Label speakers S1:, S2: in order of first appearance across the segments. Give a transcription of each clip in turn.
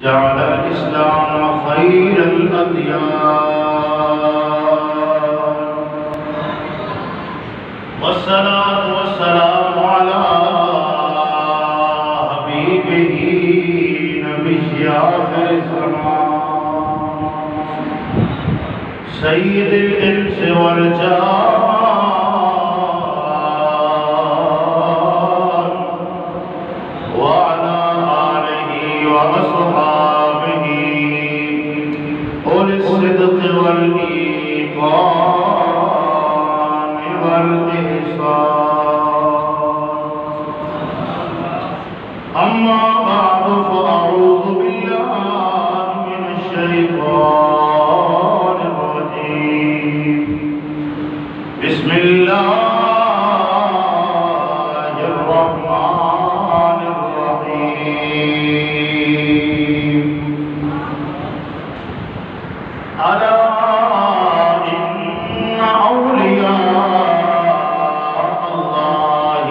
S1: جعل الإسلام خير الأديان والصلاة والسلام على حبيبه نبي آخر الزمان سيد الإنس والجان وعلى آله وأصحابه أولي الصدق والإيقان والإحسان أما بعد فأعوذ بالله من الشيطان الرجيم بسم الله الرحمن الرحيم ألا إن أولياء الله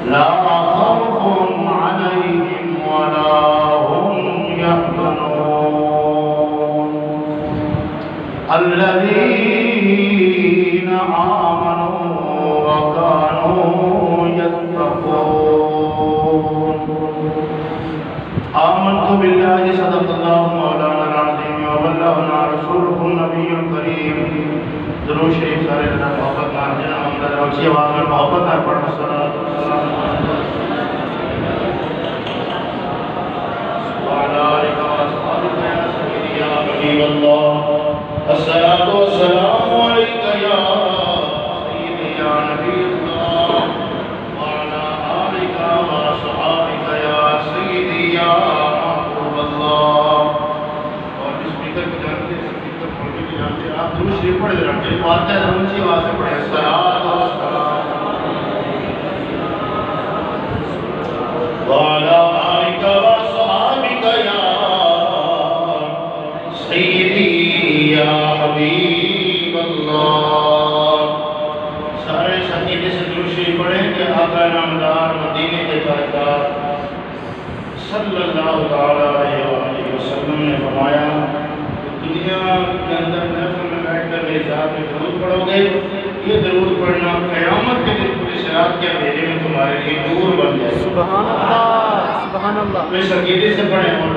S1: لا خوف عليهم ولا هم يحزنون الذين آمنوا وكانوا يتقون آمنت بالله صدق الله مولانا العظيم وبلغنا رسوله النبي الكريم درود شریف سارے اللہ محبت مارجنا محمد روچی آواز میں محبت نہ پڑھنا السلام وعلى آلك وأصحابك يا سيدي يا حبيب الله الصلاة والسلام عليك يا سيدي يا نبي الله وعلى آلك وأصحابك يا سيدي يا محبوب الله اور اسپیکر کو جانتے ہیں اسپیکر کھول کے جانتے ہیں آپ درود شریف پڑھ دے رہے ہیں فاتحہ اونچی آواز سے پڑھیں الصلاۃ والسلام وعلى آلك وأصحابك يا سيدي يا حبيب الله سارے سنگیتے سے درود شریف پڑھیں کہ آقا نامدار مدینے کے تاجدار صلی اللہ تعالیٰ علیہ وآلہ وسلم نے فرمایا دنیا کے اندر محفل میں بیٹھ کر میری ذات میں درود پڑھو گے یہ درود پڑھنا قیامت کے دن پوری صراط کے اندھیرے میں تمہارے لیے نور بن جائے
S2: سبحان اللہ سبحان اللہ
S1: میں سنگیتے سے پڑھیں اور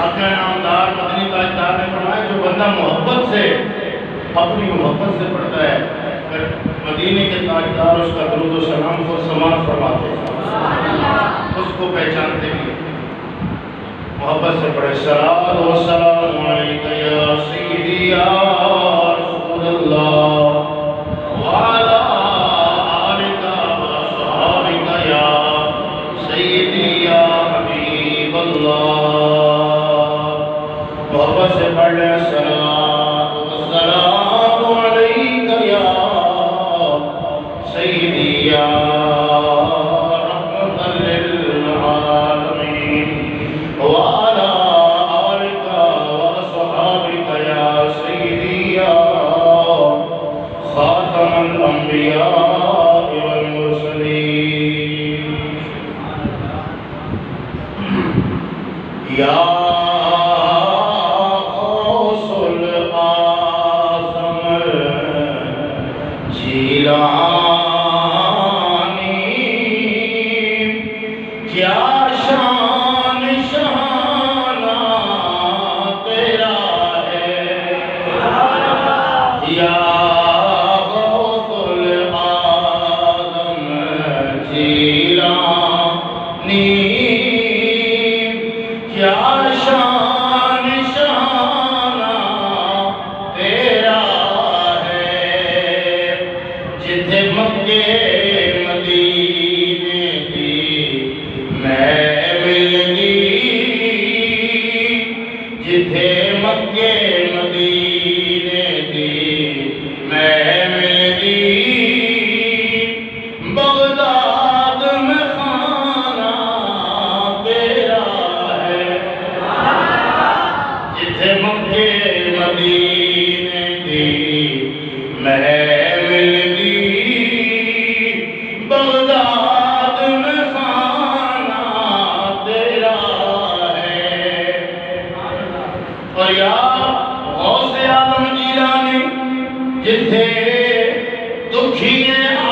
S1: آقا نامدار مدنی تاجدار نے فرمایا جو بندہ محبت سے اپنی محبت سے پڑھتا ہے پھر مدینے کے تاجدار اس کا درود و سلام کو سمان فرماتے ہیں اس کو پہچانتے بھی محبت سے پڑھے صلاۃ و سلام علیک یا سیدی یا رسول اللہ وعلی آلک وصحابک یا سیدی یا حبیب اللہ محبت سے پڑھ لیں صلاۃ و سلام علیک یا سیدی یا وعلى آلك وأصحابك يا سيدي يا خاتم الأنبياء والمرسلين يا غوث الأعظم جیلانی کیا شان شانہ تیرا ہے یا غوث العالم جیلانی کیا شان شانہ تیرا ہے جتھے مکے مدینے کی میں ملنی جتھے مکے مدینے کی میں ملنی بغداد میں خانہ تیرا ہے اور یا غوث اعظم جیلانی جتھے دکھیے آ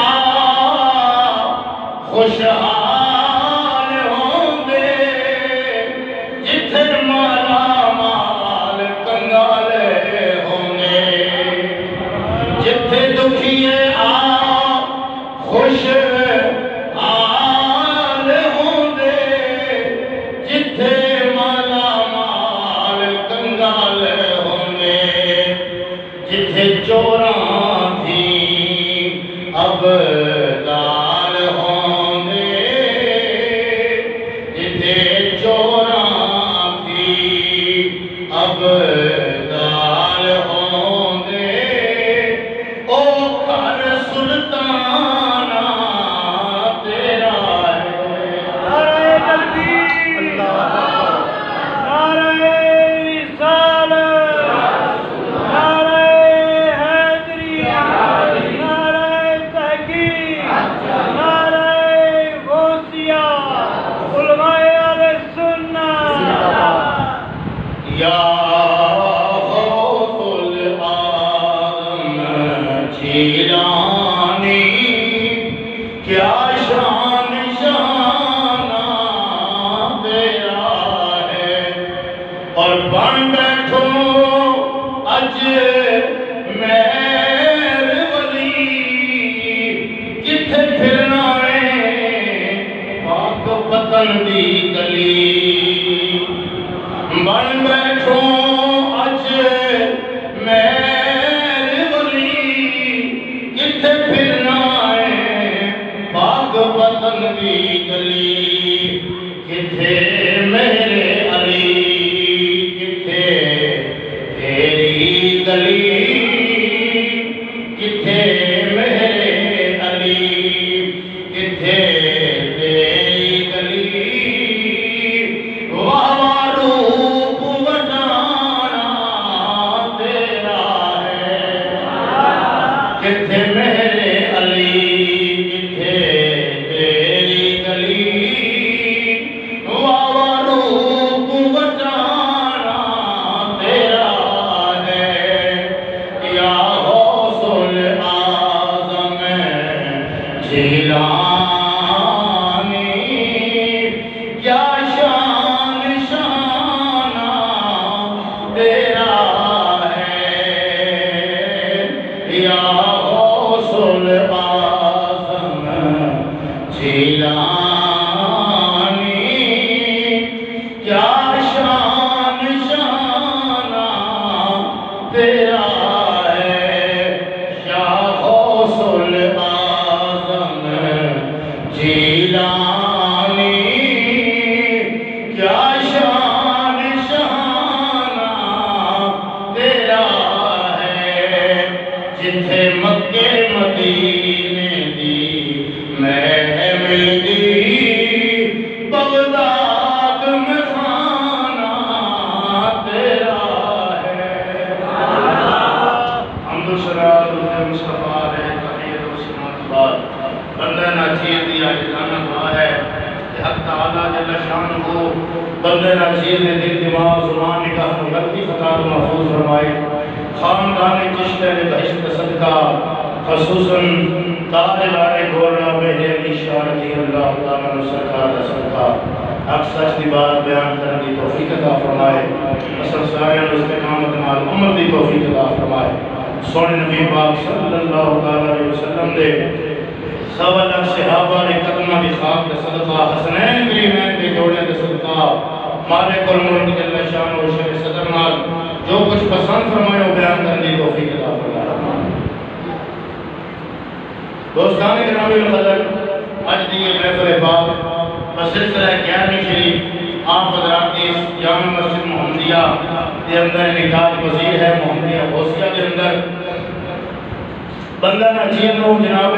S1: خوشحال ہوندے جتھے مالا مال کنگال ہوندے جتھے دکھیے آ خوشحال ہوندے جتھے مالا مال کنگال ہوندے جتھے چوراں تھی اب دال ہوندے جتھے چوراں تھی اب دال ہوندے او گھر سلطانہ تیرا ہے
S2: نعرہ تکبیر نعرہ رسالت نعرہ حیدری نعرہ تحقیق نعرہ غوثیہ علماء اہل سنت
S1: یا غوث العالم جیلانی کیا شان شانہ تیرا ہے اور بن بیٹھو اج مہر ولی کتھے پھرنا ہے پاک وطن دی گلی بن بیٹھو اج مہر ولی کتھے پھرنا ہے پاک وطن دی گلی کتھے میرے علی کتھے تیری گلی کتھے میرے علی کتھے تیری گلی واہ روپ وٹانا تیرا ہے کتھے میرے علی کتھے تیری گلی واہ روپ وٹانا تیرا ہے یا غوث العظم جیلانی کیا شان شانہ تیرا ہے یا غوث العظم جیلانی کیا شان شانہ تیرا ہے یا غوث العظم جیلانی کیا شان شانہ تیرا ہے جتھے مکے مدینے دی محمل دی بغداد میں خانہ تیرا ہے حمد و شراب مصطفیٰ ہے تحیت و سمات بعد بندہ ناچیر دیا جلانا دعا ہے کہ حق تعالیٰ جل شانہ بندہ ناچیر نے دل دماغ زبان نگاہ و غلطی خطا کو محفوظ فرمائے خاندان چشتہ نے بہشت صدقہ خصوصاً تاجدار گورنا بہر علی شاہ رضی اللہ تعالیٰ عنہ سرکار کا صدقہ حق سچ دی بات بیان کرنے کی توفیق عطا فرمائے اصل سائر استقامت نال عمل دی توفیق عطا فرمائے سونے نبی پاک صلی اللہ تعالیٰ علیہ وسلم دے سوا لاکھ صحابہ نے قدمہ دی خاک دے صدقہ حسنین کریمین دے جوڑے دے صدقہ مالک الملک جل شان و شر صدر نال جو کچھ پسند فرمائے وہ بیان کرنے کی توفیق عطا فرمائے دوستان گرامی القدر اج دی یہ محفل پاک بسلسلہ 11ویں شریف آپ حضرات کی جامع مسجد محمدیہ کے اندر انعقاد پذیر ہے محمدیہ غوثیہ کے اندر بندہ ناچیر نو جناب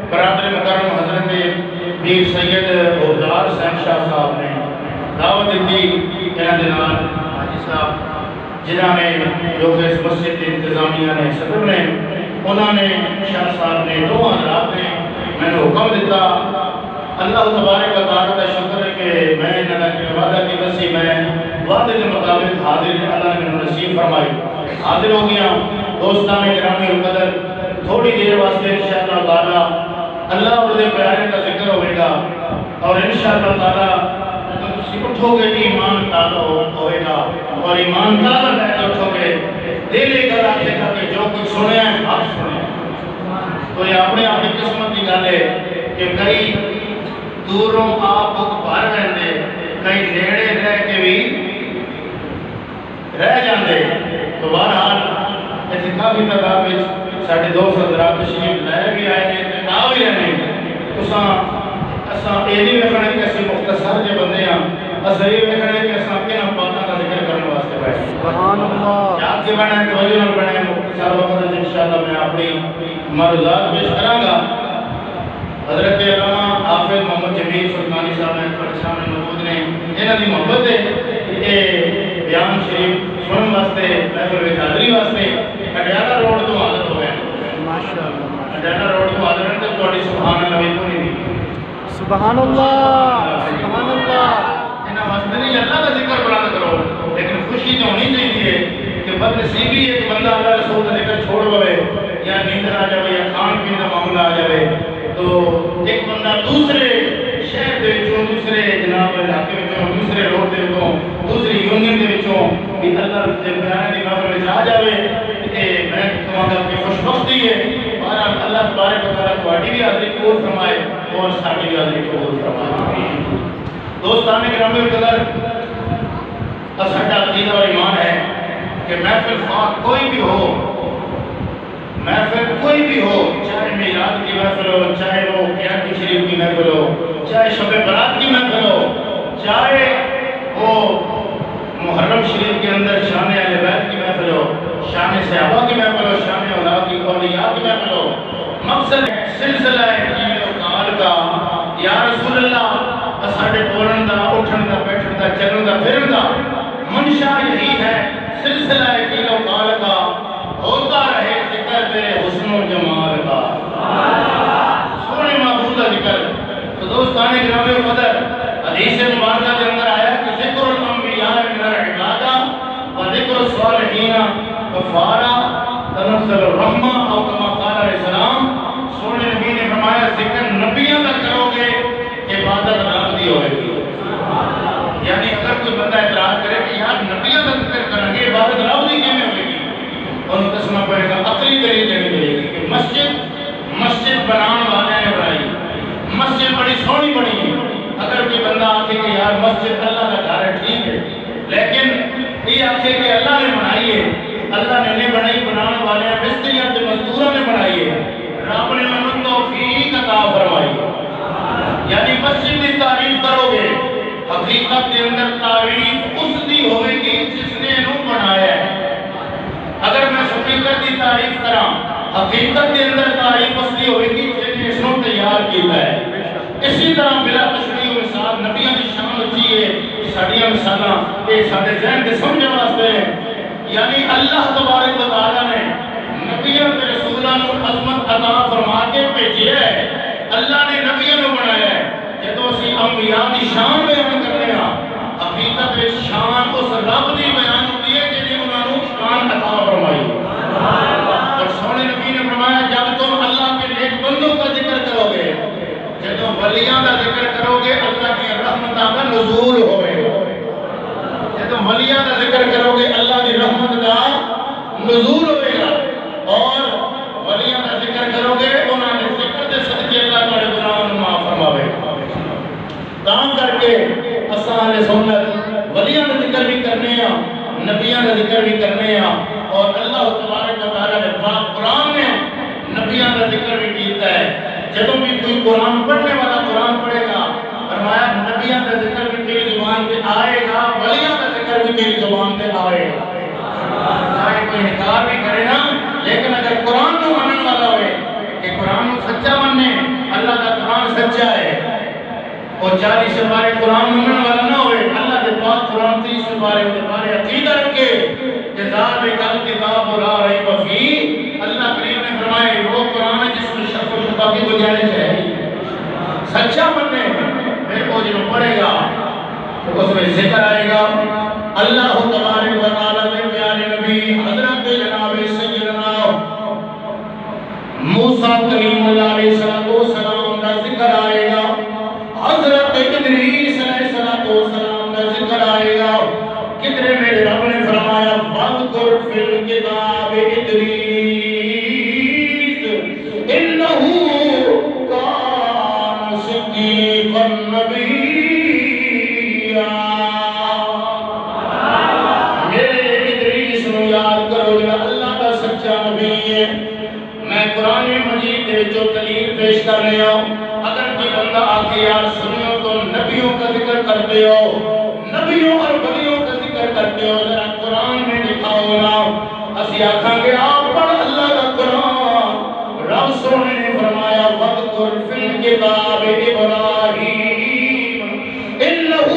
S1: برادر مکرم حضرت پیر سید عبداللہ حسین شاہ صاحب نے دعوت دی انہاں دے نال حاجی صاحب جنہاں نے جو کہ اس مسجد کے انتظامیہ نے صدر نے انہوں نے شاہ صاحب نے دو حضرات نے میں نے حکم دیتا اللہ تبارک و تعالیٰ کا شکر ہے کہ میں انہوں نے وعدہ کی بسی میں وعدے کے مطابق حاضر اللہ نے نصیب فرمائی حاضر ہو گیا دوستان گرامی القدر تھوڑی دیر واسطے انشاءاللہ تعالی اللہ اور دے پیارے کا ذکر ہوئے گا اور انشاءاللہ تعالی تسی اٹھو گے ایمان تازہ ہوئے گا اور ایمان تازہ لے کر اٹھو گے دل ایک اللہ سے کہا کہ جو کچھ سنے ہیں آپ سنے تو یہ اپنے آپ کی قسمت کی گل ہے کہ کئی دوروں آپ بھر رہتے کئی نیڑے رہ کے بھی رہ جاندے تو بہرحال ایسے کافی تعداد میں ساڑھے 200 حضرات تشریف لائے بھی آئے ہیں آ بھی رہے ہیں اساں یہ نہیں ویکھنا کہ اسی مختصر جو بندے ہیں اساں یہ ویکھنا کہ اساں کہنا باتاں کا ذکر کرنے واسطے بیٹھے
S2: سبحان اللہ
S1: یاد کے بنا ہے توجہ نال بنا ہے مختصر وقت انشاءاللہ میں اپنی معروضات پیش کراں گا حضرت علامہ حافظ محمد جمیل سلطانی صاحب نے پریشان موجود نے انہاں دی محبت ہے کہ بیان شریف سنن واسطے محفل وچ حاضری واسطے اڈیالہ روڈ تو حاضر ہوئے ہیں
S2: ماشاءاللہ
S1: اڈیالہ روڈ تو حاضر ہیں تو تھوڑی سبحان اللہ بھی نہیں دی
S2: سبحان اللہ سبحان اللہ
S1: انہاں واسطے نہیں اللہ کا ذکر بلند کرو لیکن خوشی تو ہونی چاہیے کہ بدنصیبی ہے کہ بندہ اللہ رسول کا ذکر چھوڑ پوے یا نیند آ جائے یا کھان پین کا معاملہ آ جائے تو ایک بندہ دوسرے شہر دے وچوں دوسرے جناب علاقے وچوں دوسرے روڈ دے وچوں دوسری یونین دے وچوں بھی اللہ دے بیان دی محفل وچ آ جاوے تے میں تمہاں کی خوشبختی ہے بہرحال اللہ تبارک و تعالی تہاڈی بھی حاضری قبول فرمائے اور ساڈی بھی حاضری قبول فرمائے دوستان گرامی القدر ساڈا عقیدہ اور ایمان ہے کہ محفل خواہ کوئی بھی ہو محفل کوئی بھی ہو چاہے میلاد کی محفل ہو چاہے وہ قیامت شریف کی محفل ہو چاہے شب برات کی محفل ہو چاہے وہ محرم شریف کے اندر شان اہل بیت کی محفل ہو شان صحابہ کی محفل ہو شان اولیاء کی محفل ہو مقصد سلسلہ ہے کال کا یا رسول اللہ ساڈے بولن دا اٹھن دا بیٹھن دا چلن دا پھرن دا منشا یہی ہے سلسلہ ہے کال کا ہوتا رہے ذکر تیرے حسن و جمال کا سونے محبوب کا ذکر تو دوستان گرامی القدر حدیث مبارکہ کے اندر آیا کہ ذکر الانبیاء من العبادہ و ذکر الصالحین کفارہ تنزل الرحمہ او کما قال علیہ السلام سونے نبی نے فرمایا ذکر نبیوں کا کرو گے عبادت رب دی ہوئے گی یعنی اگر کوئی بندہ اعتراض کرے کہ یار نبیوں کا ذکر کریں گے عبادت رب دی کیویں ہوئے گی انہوں دسنا پڑے گا عقلی دلیل دینی پڑے گی کہ مسجد بنانے والے نے بنائی مسجد بڑی سونی بنی ہے اگر کوئی بندہ آکھے کہ یار مسجد اللہ کا گھر ہے ٹھیک ہے لیکن یہ آکھے کہ اللہ نے بنائی ہے اللہ نے نہیں بنائی بنانے والے ہیں مستریاں تے مزدوراں نے بنائی ہے رب نے انہوں توفیق عطا فرمائی یعنی مسجد کی تعریف کرو گے حقیقت کے اندر تعریف اس دی ہوئے گی جس نے انہوں بنایا ہے اگر میں سپیکر کی تعریف کراں حقیقت کے اندر تعریف اس دی ہوئے گی جس نے اسنوں تیار کیتا ہے اسی طرح بلا تشریح و مثال نبیوں کی شان ہوتی ہے ساڑیاں مثالاں یہ سارے ذہن کے سمجھنے واسطے ہیں یعنی اللہ تبارک و تعالیٰ نے نبیوں کے رسولوں کو عظمت عطا فرما کے بھیجیا ہے اللہ نے نبیوں کو بنایا ہے جدوں اسی انبیاء کی شان بیان کرنے ہاں حقیقت میں شان اس رب دی بیان ہوتی ہے جنہیں انہوں نے شان عطا فرمائی اور سونے نبی نے فرمایا جب تم اللہ کے نیک بندوں کا ذکر کرو گے جدوں ولیاں کا ذکر کرو گے اللہ کی رحمتاں کا نزول ہوئے جدوں ولیاں کا ذکر کرو گے اللہ کی رحمت کا نزول ہوئے گا اور ولیاں کا ذکر کرو گے انہوں نے ذکر دے صدقے اللہ تعالی گناہوں معاف فرماوے کام کر کے اساں اہل سنت ولیاں کا ذکر بھی کرنے ہیں نبیوں کا ذکر بھی کرنے ہیں اور اللہ تبارک و تعالی نے پاک قرآن میں نبیوں کا ذکر بھی کیتا ہے جدوں بھی کوئی قرآن پڑھنے والا قرآن پڑھے گا فرمایا نبیوں کا ذکر بھی تیری زبان پہ آئے گا ولیوں کا ذکر بھی تیری زبان پہ آئے گا چاہے کوئی انکار بھی کرے نا لیکن اگر قرآن کو ماننے والا ہوئے کہ قرآن کو سچا ماننے اللہ کا قرآن سچا ہے اور 40 سپارے قرآن ماننے والا نہ ہوئے اللہ کے پاک قرآن 30 سپارے کے بارے عقیدہ رکھے کہ ذالک الکتاب لا ریب فیہ اللہ کریم نے فرمایا وہ قرآن ہے جس میں شک و شبہ کی گنجائش ہے سچا ماننے پھر وہ جو پڑھے گا تو اس میں ذکر آئے گا اللہ تبارک و تعالی کے پیارے نبی حضرت جناب سیدنا موسیٰ کلیم اللہ علیہ السلام کا ذکر آئے گا، حضرت ادریس علیہ السلام کا ذکر آئے گا۔ کتنے میرے رب نے فرمایا وَاذْكُرْ فِي الْكِتَابِ إِدْرِيسَ إِنَّهُ كَانَ صِدِّيقًا نَبِيًّا۔ میرے ادریس نو یاد کرو جو اللہ کا سچا نبی ہے۔ میں قرآن مجید دے جو دلیل پیش کر رہا ہوں، اگر کوئی بندہ آکے یار سنو تو نبیوں کا ذکر کرتے ہو، نبیوں اور ولیوں کا ذکر کرتے ہو، ذرا قرآن میں دکھاؤ نا، اسی آکھاں گے آپ پڑھ اللہ کا قرآن۔ رب سونے نے فرمایا وَاذْكُرْ فِي الْكِتَابِ إِبْرَاهِيمَ إِنَّهُ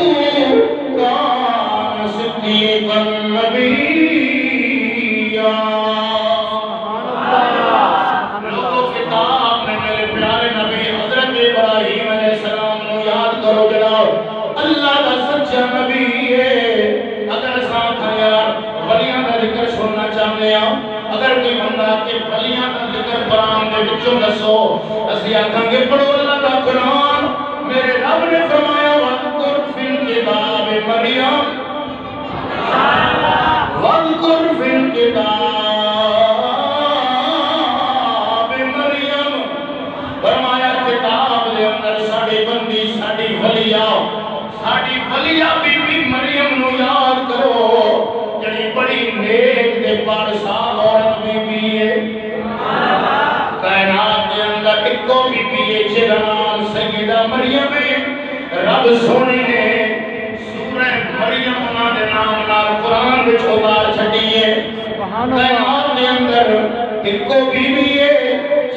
S1: كَانَ صِدِّيقًا نَبِيًّا۔ لوگوں کتاب میں میرے پیارے نبی حضرت ابراہیم علیہ السلام نو یاد کرو جناب، اللہ کا سچا نبی ہے۔ اگر ساتھ یار ولیاں کا ذکر سننا چاہتے ہیں، اگر کوئی بندہ کہ ولیاں کا ذکر قرآن دے بچوں دسو، اسی آکھاں گے پڑھو اللہ کا قرآن۔ میرے رب نے فرمایا وَاذْكُرْ فِي الْكِتَابِ مریم، وَاذْكُرْ فِي الْكِتَابِ مریم، فرمایا کتاب دے اندر ساڑی بندی ساڑی ولیہ بی بی مریم نو یاد کرو، جڑی بڑی نیک دے پارسا عورت بی بی ہے۔ کائنات دے اندر ایکو بی بی ہے جہدا نام سیدہ مریم ہے۔ رب سونے نے سورہ مریم انہاں دے نام نال قرآن وچ اتار چھڈی ہے۔ کائنات دے اندر ایکو بی بی ہے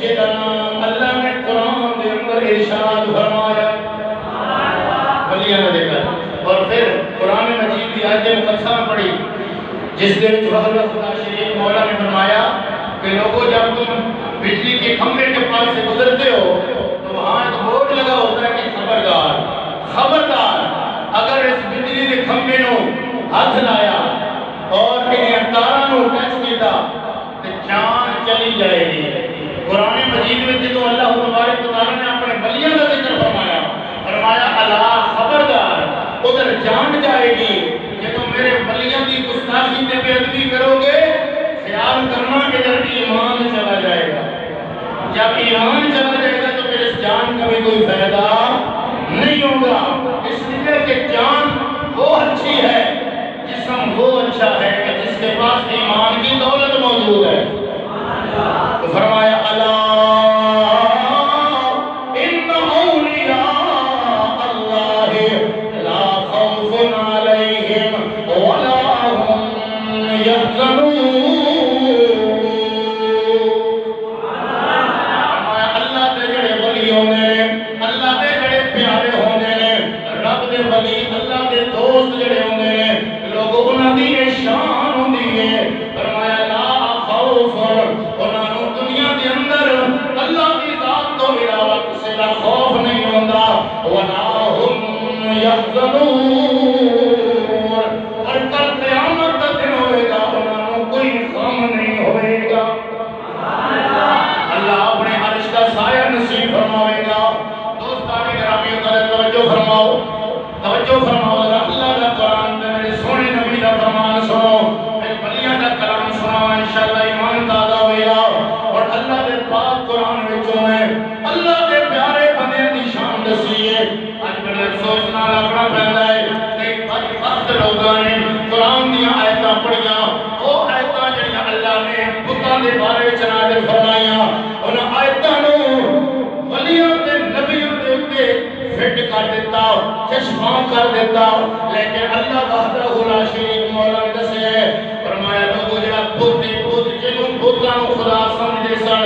S1: جہدا نام اللہ نے قرآن دے اندر ارشاد فرمایا ولیاں نے دیکھا۔ اور پھر قرآن مجید کی آیت مقدسہ پڑھی جس دے وحدہ خدا شریف مولا نے فرمایا کہ لوگوں جب تم بجلی کے کھمبے کے پاس سے گزرتے ہو تو وہاں ایک بورڈ لگا ہوتا ہے کہ خبردار اگر اس بجلی کے کھمبے نو ہاتھ لایا اور انہیں تاراں نو ٹچ کیتا تو جان چلی جائے گی۔ قرآن مجید میں جدوں اللہ تبارک و تعالی نے اپنے ولیوں کا ذکر فرمایا الا خبردار ادھر جان جائے گی۔ جدوں میرے ولیوں کی گستاخی تے بے ادبی کرو گے خیال کرنا کہ ادھر ایمان چلا جائے گا۔ جب ایمان چلا جائے گا تو پھر اس جان کا بھی کوئی فائدہ نہیں ہوگا۔ اس لیے کہ جان وہ اچھی ہے، جسم وہ اچھا ہے کہ جس کے پاس ایمان کی دولت موجود ہے۔ تو فرمایا الا ان اولیاء اللہ لا خوف علیہم ولا هم یحزنون۔ اللہ دے جڑے ولی ہوندے نے، اللہ دے جڑے پیارے ہوندے نے، رب دے ولی اللہ دے دوست جڑے ہوندے نے، لوگوں انہاں دی شان ہوندی ہے۔ فرمایا لا خوف، انہاں نوں دنیا دے اندر اللہ کی ذات تو علاوہ کسی کا خوف نہیں ہوندا، ولا هم یحزنون، اور کل قیامت کا دن ہوئے گا انہاں نوں کوئی غم نہیں ہوئے گا۔ اللہ اپنے عرش کا سایہ نصیب فرمائے گا۔ دوستان گرامی توجہ فرماؤ، توجہ فرماؤ، ذرا اللہ کا قرآن دے میرے سونے نبی کا فرمان سنو، پھر ولیاں کا کلام سنو، انشاءاللہ ایمان تازہ ہوئے گا۔ اور اللہ دے پاک قرآن وچوں میں اللہ دے پیارے بندے دی شان دسی ہے۔ اج بڑے افسوس نال اپنا پیندا ہے کہ بدبخت لوگاں نے قرآن دیاں آیتاں پڑھیاں، وہ آیتاں جڑیاں اللہ نے بتاں دے بارے وچ نازل فرمائیاں، انہاں آیتاں نوں ولیاں تے نبیوں دے اوتے فٹ کر دیتا، چشمہ کر دیتا، لیکن اللہ وحدہ لا شریک مولا نے دسیا ہے، فرمایا لوگوں جڑا بت جنوں بتاں نوں خدا سمجھدے سن،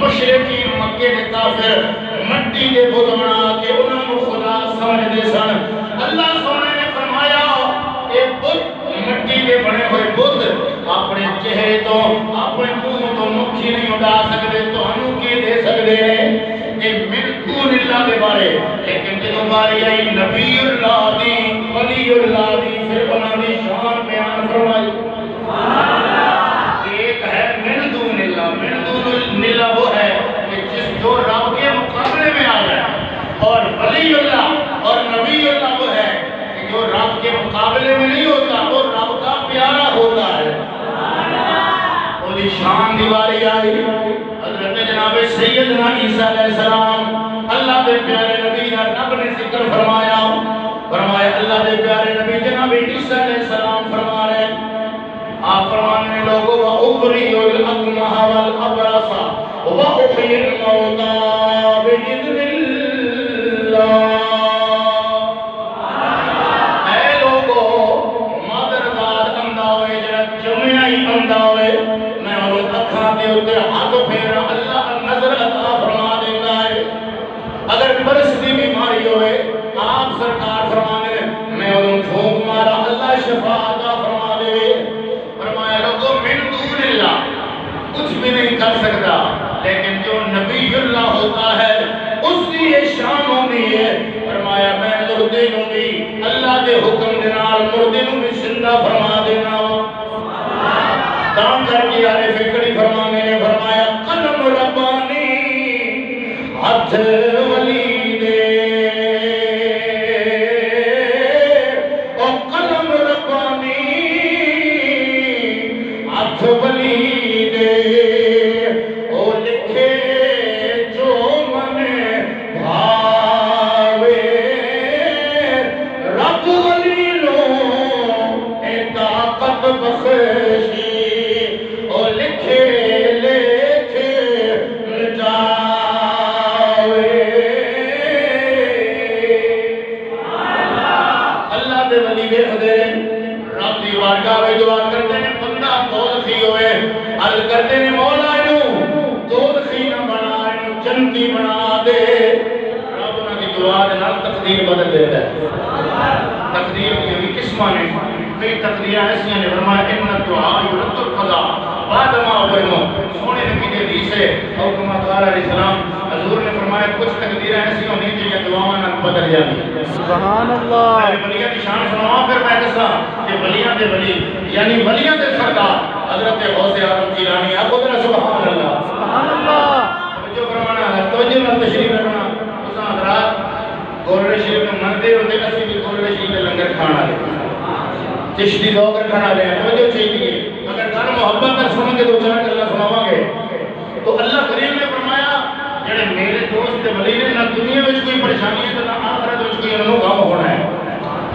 S1: مشرقین مکے دے کافر مٹی دے بت بنا کے انہاں نوں خدا سمجھدے سن۔ اللہ سونے نے فرمایا اے بت مٹی دے بنے ہوئے بت اپنے چہرے تو اپنے منہ تو مکھی نہیں اڑا سکتے، تانوں کی دے سکتے ہیں کہ من دون اللہ دے بارے، لیکن جدوں باری آئی نبی اللہ دی ولی اللہ دی پھر انہاں دی شان مقابلے میں نہیں ہوتا، وہ رب کا پیارا ہوتا ہے۔ وہ دی شان دیواری آئی، حضرت جناب سیدنا عیسیٰ علیہ السلام، اللہ دے پیارے نبی کا رب نے ذکر فرمایا، اللہ دے پیارے نبی جناب عیسیٰ علیہ السلام فرما رہے ہیں، آپ فرمانے لوگوں وَأُبْرِئُ الْأَكْمَحَ وَالْأَبْرَصَ وَأُحْيِي الْمَوْتَى بِإِذْنِ اللَّهِ۔ اے لوگوں مادرزاد اندھا ہوئے جڑا جمعہ ہی اندھا ہوئے، میں انہوں اکھاں دے اتے ہاتھ پھیرا اللہ نظر عطا فرما دیتا ہے۔ اگر برس دی بیماری ہوئے آپ سرکار فرمانے میں انہوں پھونک مارا اللہ شفا عطا فرما دے۔ فرمایا لوگوں من دون اللہ کچھ بھی نہیں کر سکتا، لیکن جو نبی اللہ ہوتا ہے اس کی یہ شان ہوتی ہے۔ فرمایا میں مردے نوں بھی اللہ دے حکم دے نال مردے نوں بھی زندہ فرما دینا۔ دام کر کے آرے فکری فرمانے نے فرمایا قلم ربانی ہاتھ ولی دے، او قلم ربانی ہاتھ ولی دے، او لکھے جو من بھاوے، رب ولی لو اے طاقت بخشی، او لکھے لکھے جاوے۔ اللہ دے ولی بے خدے رب دی وارگاہ میں دعا کرتے ہیں بندہ دوزخی ہوئے، عرض کرتے ہیں مولا انہوں دوزخی نہ بنا، انہوں جنتی بنا دے۔ رب انہوں کی دعا دے نال تقدیر بدل دیتا ہے۔ تقدیر کی بھی قسمہ نے کئی تقدیر ایسی ہیں، فرمایا ان الدعاء یرد القضاء بعد ما ابرمو، سونے نبی کے حدیث ہے اور کما قال علیہ السلام، حضور نے فرمایا کچھ تقدیر ایسی ہونی چاہیے دعاواں نہ بدل جاتی۔
S2: سبحان اللہ،
S1: میں ولیاں کی شان سناواں پھر میں دساں کہ ولیاں دے ولی یعنی ولیاں دے سردار حضرت غوث اعظم جیلانی آپ ادھر سبحان اللہ
S2: سبحان اللہ۔
S1: توجہ فرمانا ہے، توجہ نال تشریف رکھنا۔ تساں حضرات گولڑے شریف میں مندر ہوتے اسی بھی گولڑے شریف میں لنگر کھانا لے چشتی دوگ رکھنا لے توجہ چاہیے۔ اگر گل محبت نہ سنیں گے دو چار گلاں سناواں گے تو اللہ کریم نے فرمایا جڑے میرے دوست تے ولی نے نہ دنیا وچ کوئی پریشانی ہے تے نہ آخرت وچ کوئی انہوں غم ہونا ہے۔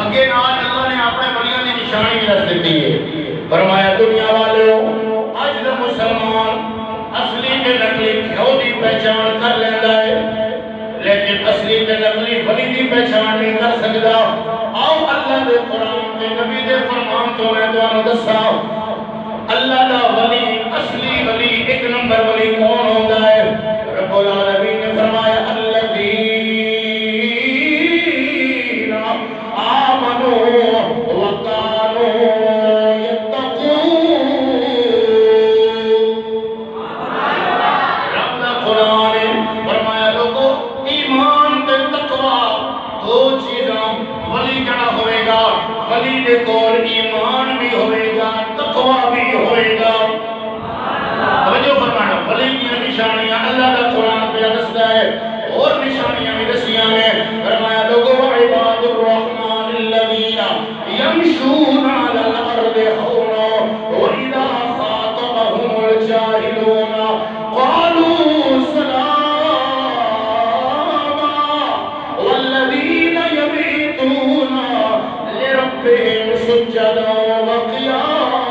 S1: اگے نال اللہ نے اپنے ولیاں دی نشانی بھی دس دیتی ہے۔ فرمایا دنیا والوں اج دا مسلمان اصلی تے نقلی گھیو دی پہچان کر لیندا ہے، لیکن اصلی تے نقلی ولی دی پہچان نہیں کر سکدا۔ آؤ اللہ دے قرآن تے نبی دے فرمان تو میں تانوں دساں اللہ دا ولی اصلی ولی ایک نمبر ولی کون ہوندا ہے؟ رب العالمین نے فرمایا الذین آمنوا وکانوا یتقون۔ رب دا قرآن نے فرمایا لوگوں ایمان تے تقوی دو چیزاں ولی جڑا ہوئے گا، ولی دے کول ایمان بھی ہوئے گا تقوی بھی ہوئے گا۔ توجہ فرمانا، ولی کی نشانیاں اللہ کا قرآن پہ دستا ہے اور نشانیاں بھی دسیاں میں۔ فرمایا لوگوں عباد الرحمن الذین یمشون علی الارض ہونا وَإِذَا خَاطَبَهُمُ الْجَاهِلُونَ قَالُوا سَلَامًا وَالَّذِينَ يَبِيتُونَ لِرَبِّهِمْ سُجَّدًا وَقِيَامًا۔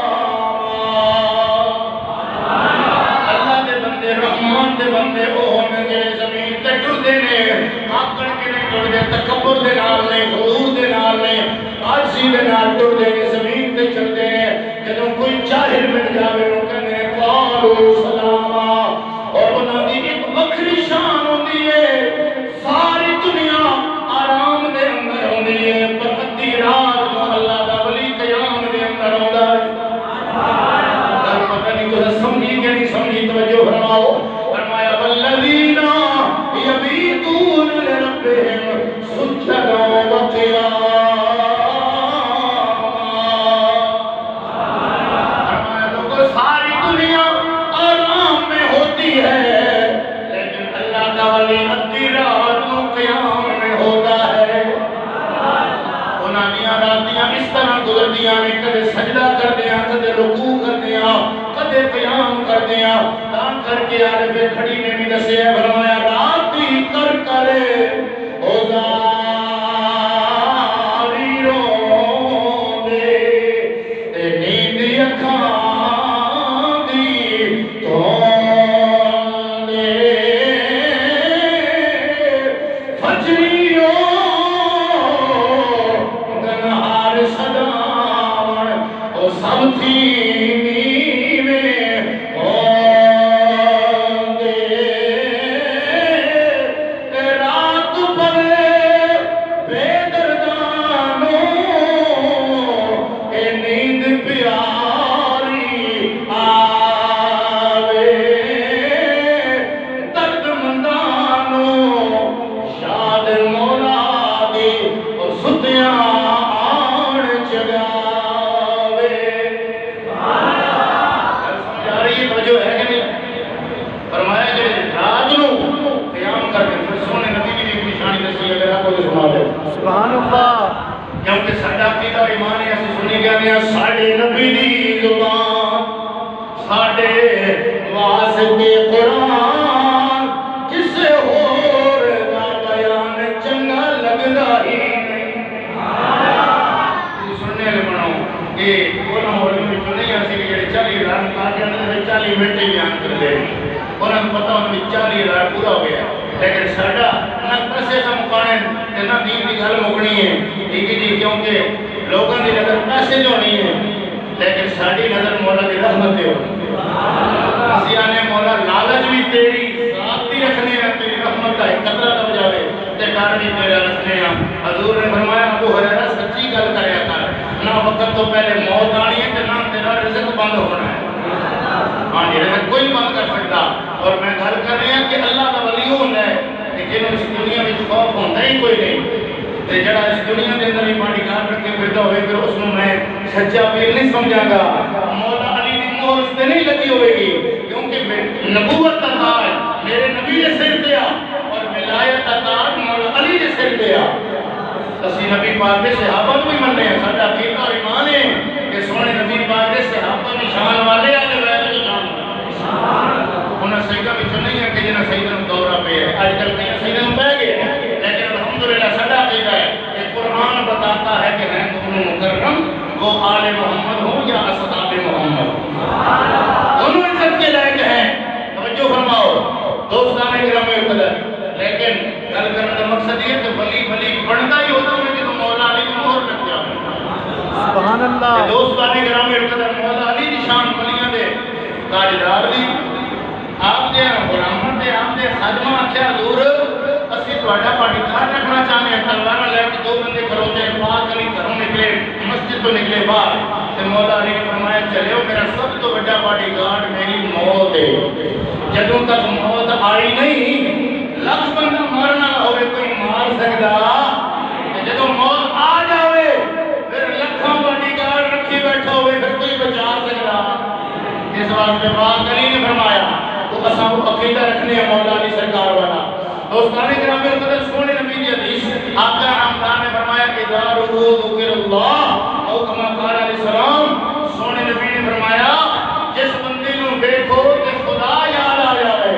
S1: اللہ دے بندے رحمان دے بندے وہ ہونے جڑے زمین تے ٹردے نے، آکڑ کے نہیں ٹردے، تکبر دے نال نہیں، غرور دے نال نہیں، عاجزی دے نال ٹردے نے، زمین تے چلتے ہیں۔ جدوں کوئی جاہل مل جاوے وہ کہندے نے قالوا سلاما، اور انہاں دی ایک وکری شان ہوندی ہے، ساری دنیا آرام دے اندر ہوندی ہے پر ادھی رات نو اللہ دا ولی قیام دے اندر ہوندا ہے۔ پتہ نہیں تو سمجھی کہ نہیں سمجھی، توجہ فرماؤ۔ فرمایا والذین یبیتون لربہم سجدا وقیاما۔ فرمایا لوگوں ساری دنیا آرام میں ہوتی ہے لیکن اللہ کا ولی ادھی رات نو قیام میں ہوتا ہے۔ انہاں ساڑیاں راتیاں اس طرح گزردیاں نے کدے سجدہ کر دیا کدے رکوع کر دیا کدے قیام کر دیا تاں کر کے عارف کھڑی نے بھی دسے فرمایا راتی کر کرے او زاری رو دے تے نیند اکھاں دی تو
S2: سبحان اللہ
S1: کیونکہ ساڈا عقیدہ اور ایمان ہے اسے سنی گیا ہے ساڈے نبی دی زبان ساڈے واسطے قرآن کسے ہور دا بیان چنگا لگدا ہی نہیں سننے لے بناؤ کہ انہاں ہور میں نہیں اسی کہ 40,000 کاٹن 40 منٹ بیان کر دے انہاں کو پتہ انہاں 40,000 پورا ہو گیا لیکن ساڈا نہ پیسے کا مقانے تے نہ دین دی گل مکنی ہے ٹھیک ہے جی کیونکہ لوگوں دی نظر پیسے جو نہیں ہے لیکن ساڈی نظر مولا دی رحمت ہے اسی آنے مولا لالچ بھی تیری ذات دی رکھنے ہیں تیری رحمت ہے قطرہ لگ جاوے تے ڈر بھی تیرا رکھنے ہیں حضور نے فرمایا ابو ہریرہ سچی گل کریا کر نہ وقت تو پہلے موت آنی ہے تے نہ تیرا رزق بند ہونا ہے ہاں جی رزق کوئی بند کر سکتا اور میں گل کر رہی ہوں کہ اللہ کا ولی ہوتا ہے کہ جنہوں اس دنیا میں خوف ہوتا ہی کوئی نہیں تے جڑا اس دنیا کے اندر ہی باڈی گارڈ رکھ کے پھرتا ہوئے پھر اس میں سچا پیر نہیں سمجھا گا مولا علی کی مہر اس سے نہیں لگی ہوئے گی کیونکہ نبوت کا تاج میرے نبی نے سر دیا اور ولایت کا تاج مولا علی نے سر دیا اسی نبی پاک کے صحابہ کو بھی مننے ہیں ساڈا عقیدہ اور ایمان ہے کہ سونے نبی پاک کے صحابہ نشان والے آنے والے نشان انہیں سیدہ بھی نہیں ہے کہ جنہیں سیدہ دورہ پہ ہے آج کل کہیں سیدہ پہ گئے لیکن الحمدللہ ساڈا عقیدہ ہے کہ قرآن بتاتا ہے کہ ہیں دونوں مکرم وہ آل محمد ہوں یا اصحاب محمد دونوں عزت کے لائق ہیں توجہ فرماؤ دوستان کرام قدر لیکن گل کرنے کا مقصد یہ کہ ولی بنتا ہی ہوتا ہے کہ تو مولا علی کو مہر لگ جائے
S2: سبحان اللہ
S1: دوستان کرام قدر مولا علی دی شان ولیاں دے تاجدار دی آپ دے غلامت دے آپ دے خادمہ آکھیا حضور اسی تہاڈا باڈی گارڈ رکھنا چاہتے ہیں تلوار لے کے 2 بندے کھڑوتے ہیں پاک علی گھروں نکلے مسجد تو نکلے باہر تے مولا علی نے فرمایا چلو میرا سب تو بڑا باڈی گارڈ میری موت ہے جدوں تک موت آئی نہیں لکھ بندہ مارنا ہوئے کوئی مار سکتا جدوں موت آ جاوے پھر لکھاں باڈی گارڈ رکھی بیٹھا ہوئے پھر کوئی بچا سکتا اس واسطے پاک علی نے فرمایا تو اساں کو عقیدہ رکھنے ہیں مولا علی سرکار والا دوستان کرام قدر سونے نبی کی حدیث آقا نامدار نے فرمایا کہ دارو ذکر اللہ او کما قال علیہ السلام سونے نبی نے فرمایا جس بندے نو دیکھو کہ خدا یاد آ جائے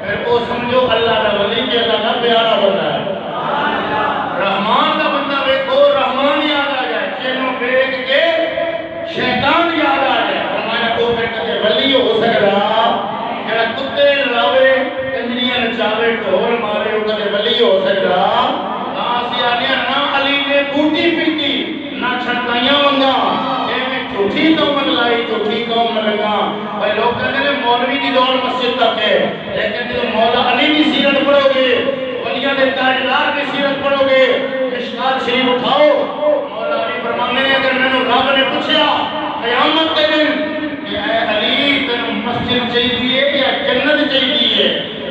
S1: پھر وہ سمجھو اللہ کا ولی کہ اللہ کا پیارا بندہ ہے رحمان کا بندہ دیکھو رحمان یاد آ جائے جنوں دیکھ کے شیطان یاد آ جائے فرمایا وہ پھر کتے ولی ہو سکتا جڑا کتے لاوے کنجریاں نچاوے ڈھول مارے وہ کدے ولی ہو سکتا نہ اسی آنے نہ علی نے بوٹی پیتی نہ چھڑکائیاں منگا میں جھوٹی قوم لائی جھوٹی قوم لگا بھائی لوگ کہتے ہیں مولوی کی دور مسجد تک ہے لیکن جب مولا علی کی سیرت پڑھو گے ولیاں دے تاجدار کی سیرت پڑھو گے مشکات شریف اٹھاؤ مولا علی فرمانے ہیں اگر میں نے رب نے پوچھا قیامت کے دن کہ اے علی تینوں مسجد چاہیے یا جنت چاہیے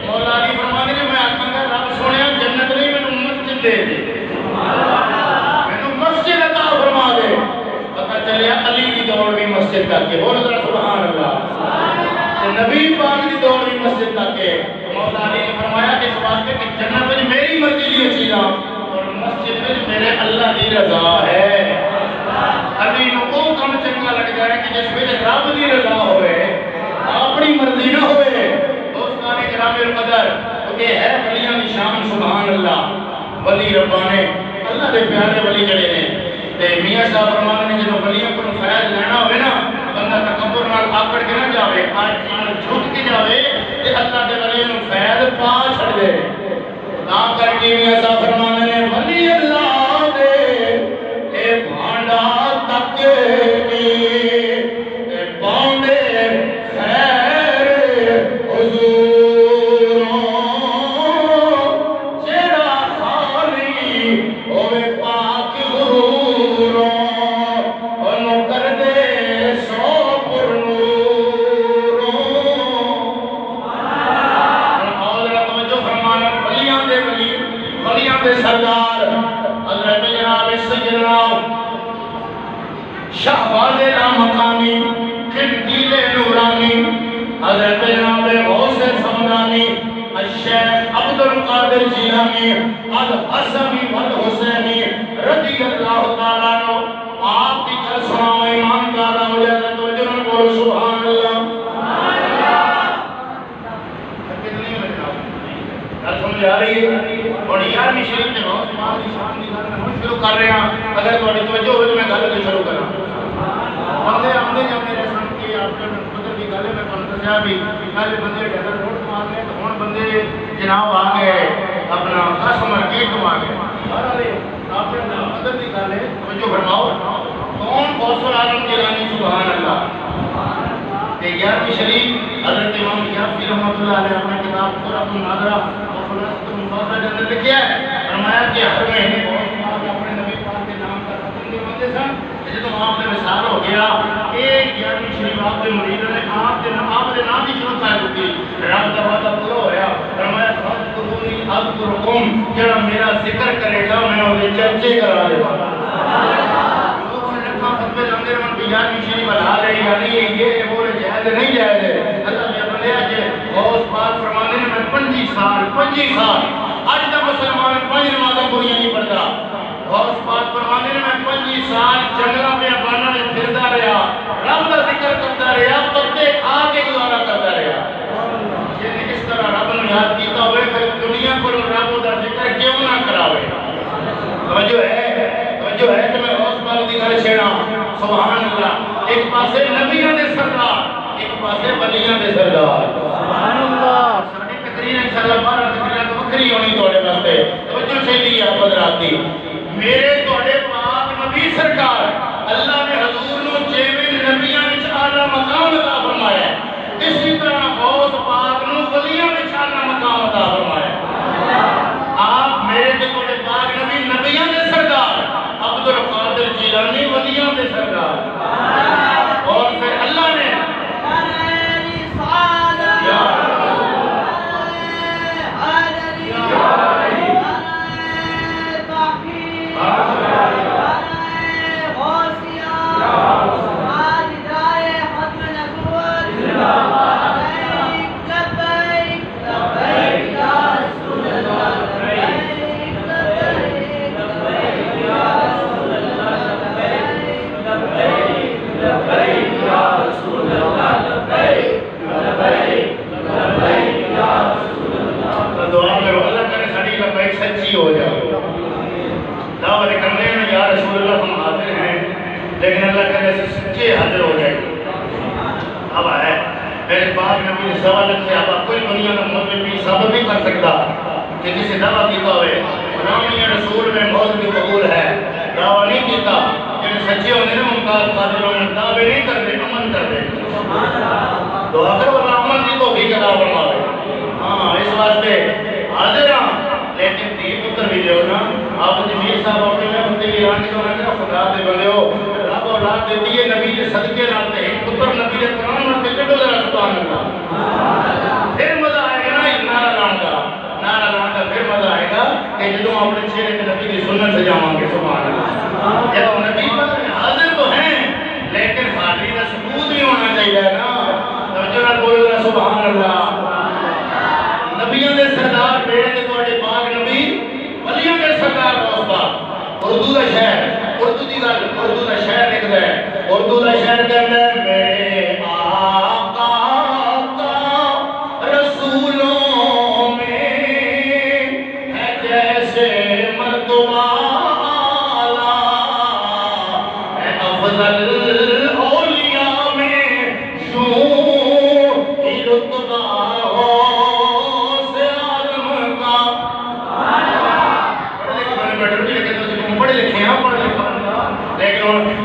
S1: مولا علی فرمانے ہیں میں آکھاں گا رب سونے جنت نہیں میں نے مسجد دے دے میں نے مسجد عطا فرما دے پتہ چلیا علی کی دور بھی مسجد تک ہے بولو ذرا سبحان اللہ نبی پاک کی دور بھی مسجد تک ہے مولا علی نے فرمایا کہ اس واسطے کہ جنت میں میری مرضی دی چیزاں اور مسجد میں میرے اللہ کی رضا ہے علی نو وہ کم چنگا لگ جائے کہ جس ویلے رب کی رضا ہوئے اپنی مرضی نہ ہوئے دوستان کرام القدر یہ ہے ولیاں کی شان سبحان اللہ ولی ربانے اللہ دے پیارے ولی جڑے نے تے میاں صاحب فرمانے نے جدوں ولیاں کو فیض لینا ہوئے نا بندہ تکبر نال آکڑ کے نہ جاوے آج نال جھک کے جاوے تے اللہ دے ولیاں نو فیض پا چھڑ دے تا کر کے میاں صاحب فرمانے نے ولی اللہ دے اے بھانڈا تک کی اے پاؤندے خیر حضوروں جیڑا خالی ہوئے پاک غروروں انو کر دے سو پر نوروں اور توجہ فرمانا ولیاں دے ولی ولیاں دے سردار حضرت جناب سیدنا شہباز لامکانی قندیل نورانی حضرت جناب غوث سمدانی الشیخ عبد القادر جیلانی الحسنی والحسینی رضی اللہ تعالیٰ عنہ آپ کی کل سناؤ ایمان تعالیٰ مجھے تو جنہوں بولو سبحان اللہ کتنی بجھا کل سمجھ آ رہی ہے اور یارویں شریف کے روز ماں کی شان کی گل میں شروع کر رہے ہیں اگر تھوڑی توجہ ہوئے تو میں گل بھی شروع کروں بندے آمدے جب میرے سن کی آپ کے قدر کی گل ہے میں کہوں دسیا بھی پہلے بندے ڈگر روڈ تو آ گئے تو ہوں بندے جناب آ گئے اپنا کسٹمر گیٹ تو آ گئے آپ کے قدر کی گل ہے توجہ فرماؤ کون غوث العالم جیلانی سبحان اللہ کہ یارویں شریف حضرت امام یافی رحمۃ اللہ علیہ اپنا کتاب قرۃ الناظرہ اور خلاصۃ المفاضلہ کے اندر لکھا ہے فرمایا کہ ہر مہینے غوث پاک اپنے نبی پاک کے نام کا ختم دے بندے سن جدوں آپ نے وصال ہو گیا ایک یارویں شریف آپ کے مرید نے آپ کے نام کی کیوں قائل ہوتی رب کا وعدہ پورا ہوا فرمایا فاذکرونی اذکرکم جڑا میرا ذکر کرے گا میں اسے چرچے کرا دے گا یارویں شریف بنا رہے یعنی یہ وہ جائز نہیں جائز ہے اللہ نے بندے کہ غوث پاک فرمانے نے میں 25 سال آج تک مسلمان 5 نمازیں پوری نہیں پڑھتا غوث پاک فرمانے نے میں 25 سال جنگلوں میں بانا میں پھردا رہا رب کا ذکر کرتا رہا پتے کھا کے گزارا کرتا رہا جن اس طرح رب نے یاد کیتا ہوئے پھر دنیا کو رب کا ذکر کیوں نہ کراوے توجہ ہے کہ میں غوث پاک دی گل چھیڑا سبحان اللہ ایک پاسے نبیوں دے سردار ایک پاسے ولیاں دے سردار
S2: سبحان اللہ
S1: ساڈی تقریر انشاءاللہ 12 تقریر تو وکری ہونی تواڈے واسطے توجہ چاہیے ہے حضرات دی میرے تواڈے پاک نبی سرکار اللہ نے حضور نو جیویں نبیاں وچ اعلی مقام عطا فرمایا ہے اسی طرح غوث پاک نو ولیاں وچ اعلی مقام عطا فرمایا ہے آپ میرے تے تواڈے پاک نبی نبیاں دے سردار عبد القادر جیلانی ولیاں دے سردار اور پھر اللہ نے لیکن اللہ کرے سے سچے حاضر ہو جائے اب ہے میرے پاک نبی نے سوال سے اب کوئی دنیا کا موت بھی ثابت نہیں کر سکتا کہ کسی دعویٰ کیتا ہوئے غلامی رسول میں موت بھی قبول ہے دعویٰ نہیں کیتا کہ سچے ہونے نے ممتاز قادر ہونے دعوے نہیں کرتے عمل کرتے دعا کر وہ عمل کی توفیق عطا فرمائے ہاں اس واسطے حاضر ہاں لیکن دی پتر بھی دیو نا آپ جمیر صاحب اپنے میں ہوتے کی ران کی دوران کا خدا دے بندے ہو رب اولاد دیتی ہے نبی کے صدقے ناتے ہیں پتر نبی کے قرآن ناتے کٹو ذرا سبحان اللہ پھر مزہ آئے گا نا نعرہ لان کا پھر مزہ آئے گا کہ جدوں اپنے چہرے کے نبی کی سنت سے جاؤں گے سبحان اللہ جب نبی پر حاضر تو ہیں لیکن حاضری کا ثبوت بھی ہونا چاہیے نا توجہ نہ بولو ذرا سبحان اللہ نبیوں دے سردار میرے تے تواڈے پاک نبی ولیوں دے سردار غوث پاک اور اردو کا شعر لکھتا ہے، اردو کا شعر کہتا ہے میرے آقا کا رسولوں میں ہے جیسے مرتبہ اعلیٰ، ہے افضل اولیاء میں یوں ہی رتبہ